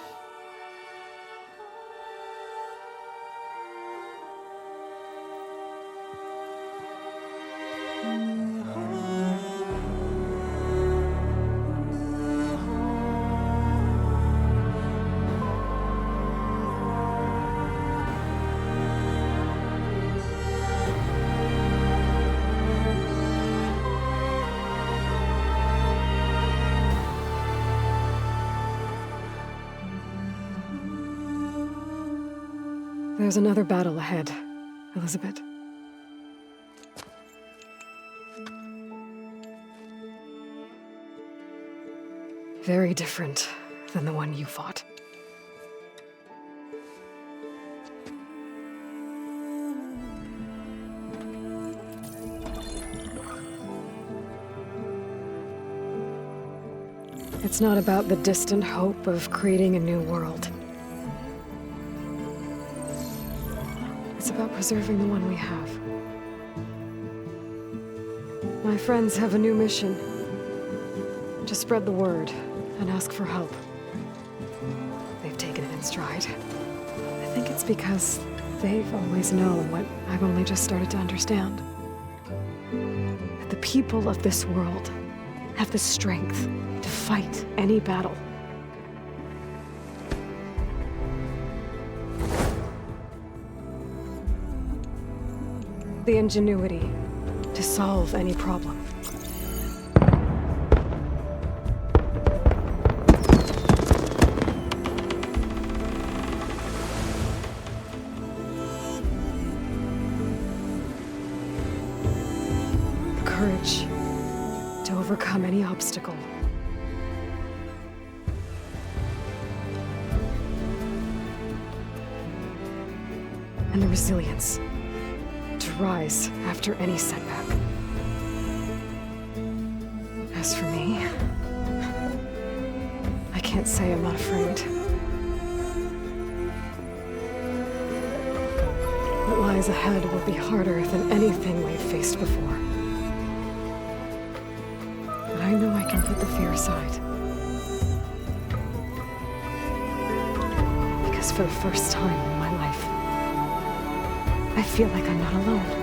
There's another battle ahead, Elizabeth. Very different than the one you fought. It's not about the distant hope of creating a new world. It's about preserving the one we have. My friends have a new mission. To spread the word and ask for help. They've taken it in stride. I think it's because they've always known what I've only just started to understand. That the people of this world have the strength to fight any battle. The ingenuity to solve any problem. The courage to overcome any obstacle. And the resilience to rise after any setback. As for me, I can't say I'm not afraid. What lies ahead will be harder than anything we've faced before. But I know I can put the fear aside. Because for the first time in my life, I feel like I'm not alone.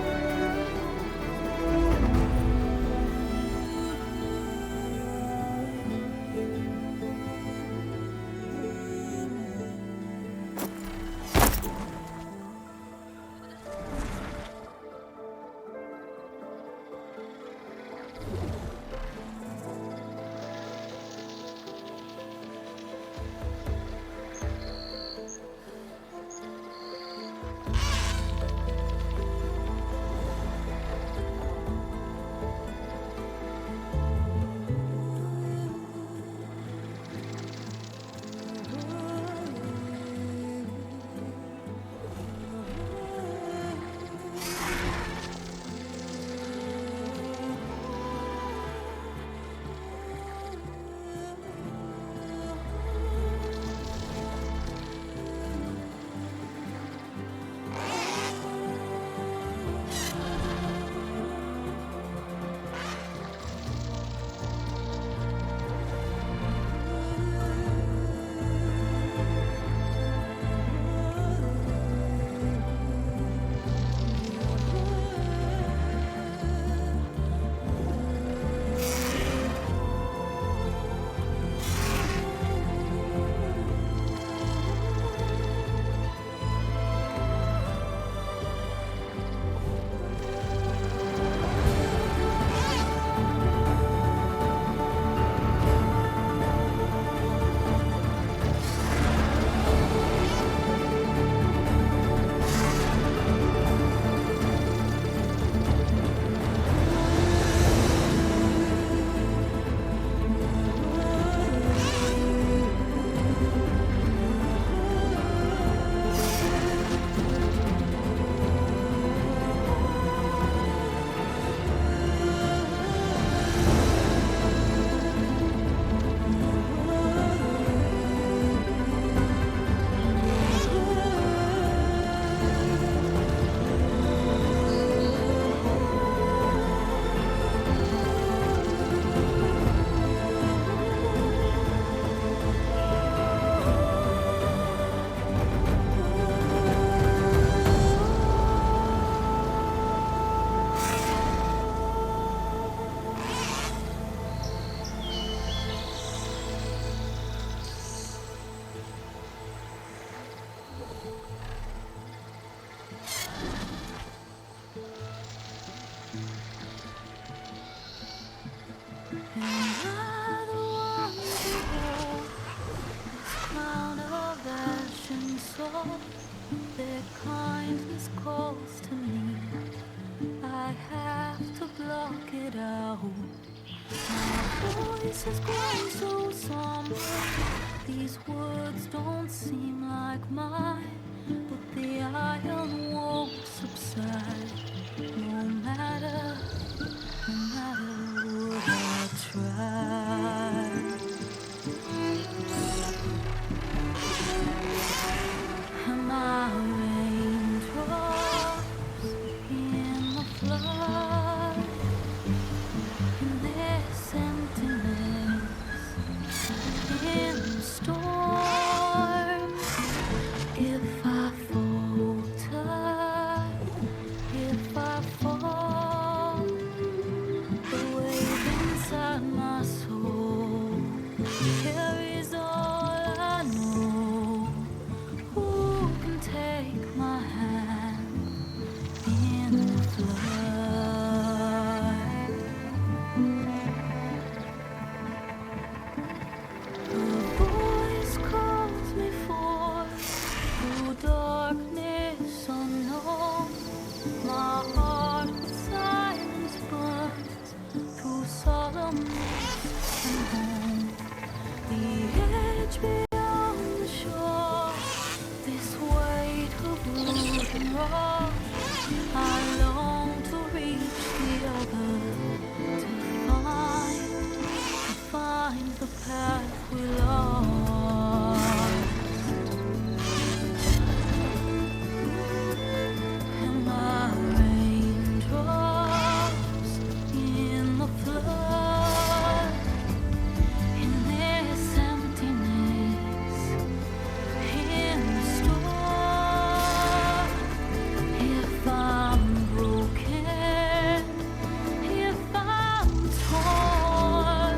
it out. My voice has grown so somber. These words don't seem like mine, but the iron won't subside. No matter what I try. And my raindrops in the flood, in this emptiness, in the storm. If I falter, if I fall, the wave inside my soul carries all I know. Who can take my hand in the flood? A voice calls me forth through darkness unknown. My heart with silence burns through solemnness and home. The edge beyond the shore, this weight of root and rock. I long to reach the other, to find the path we lost. And my raindrops in the flood, in this emptiness, in the storm. If I'm broken, if I'm torn,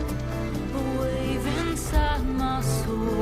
a wave inside my soul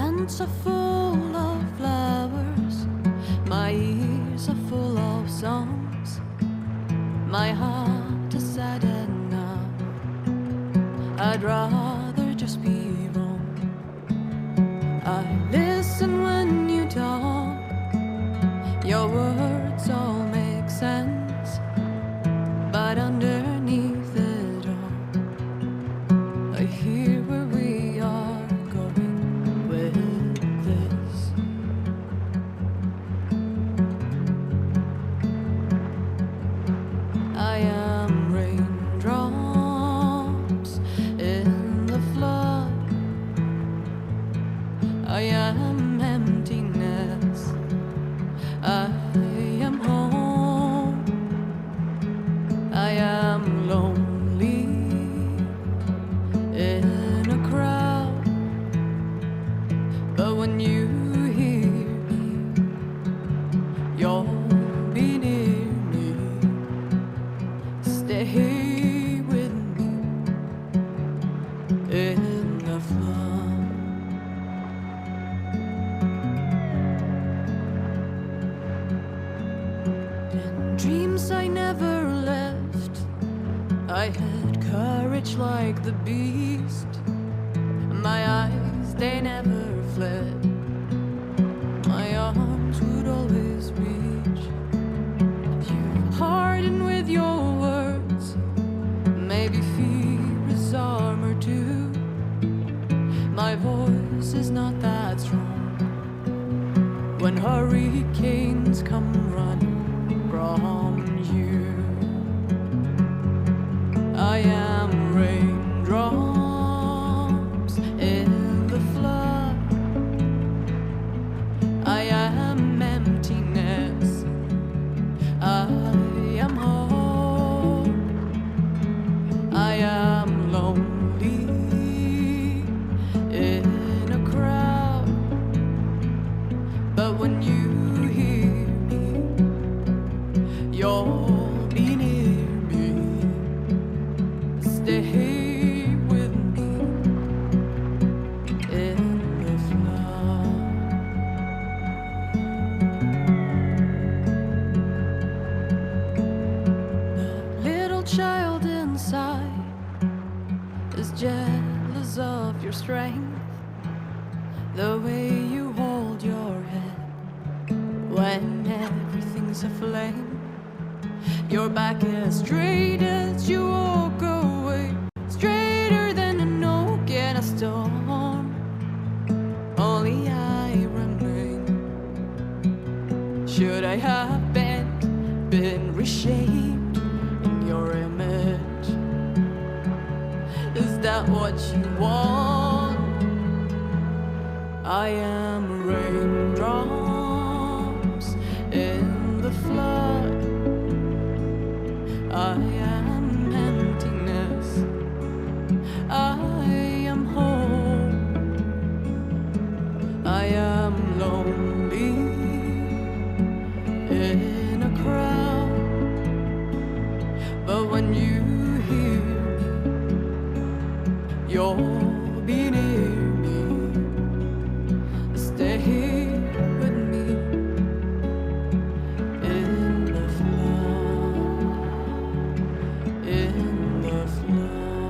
hands are full of flowers, my ears are full of songs, my heart is sad enough, I'd rather just be wrong. I listen when you talk, your words all make sense, but underneath it all, I hear where we are going with this. I am raindrops in the flood, I am emptiness, I am home, I am lonely in a crowd, but when you hear me, you'll be near me, stay with me in the flood. In dreams I never left, I had courage like the beast, my eyes they never fled, my arms would always reach. You harden with your words, maybe fear is armor too, my voice is not that strong, when hurricanes come running from you. I am raindrops in the flood, I am emptiness, I am home, I am lonely in a crowd, but when you hear me, you'll be near me, stay with me in the flood. The little child inside is jealous of your strength, the way you hold your head when everything's aflame. Your back as straight as you walk away, straighter than an oak in a storm. Only I remain. Should I have been reshaped in your image? Is that what you want? I am raindrops in the flood, I am emptiness, I am home, I am lonely in a crowd, but when you hear me, you'll be near me, stay with me in the flood, in the flood.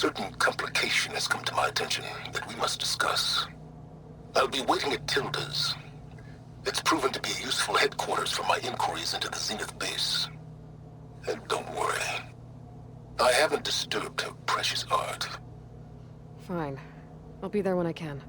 certain complication has come to my attention that we must discuss. I'll be waiting at Tilda's. It's proven to be a useful headquarters for my inquiries into the Zenith base. And don't worry. I haven't disturbed her precious art. Fine. I'll be there when I can.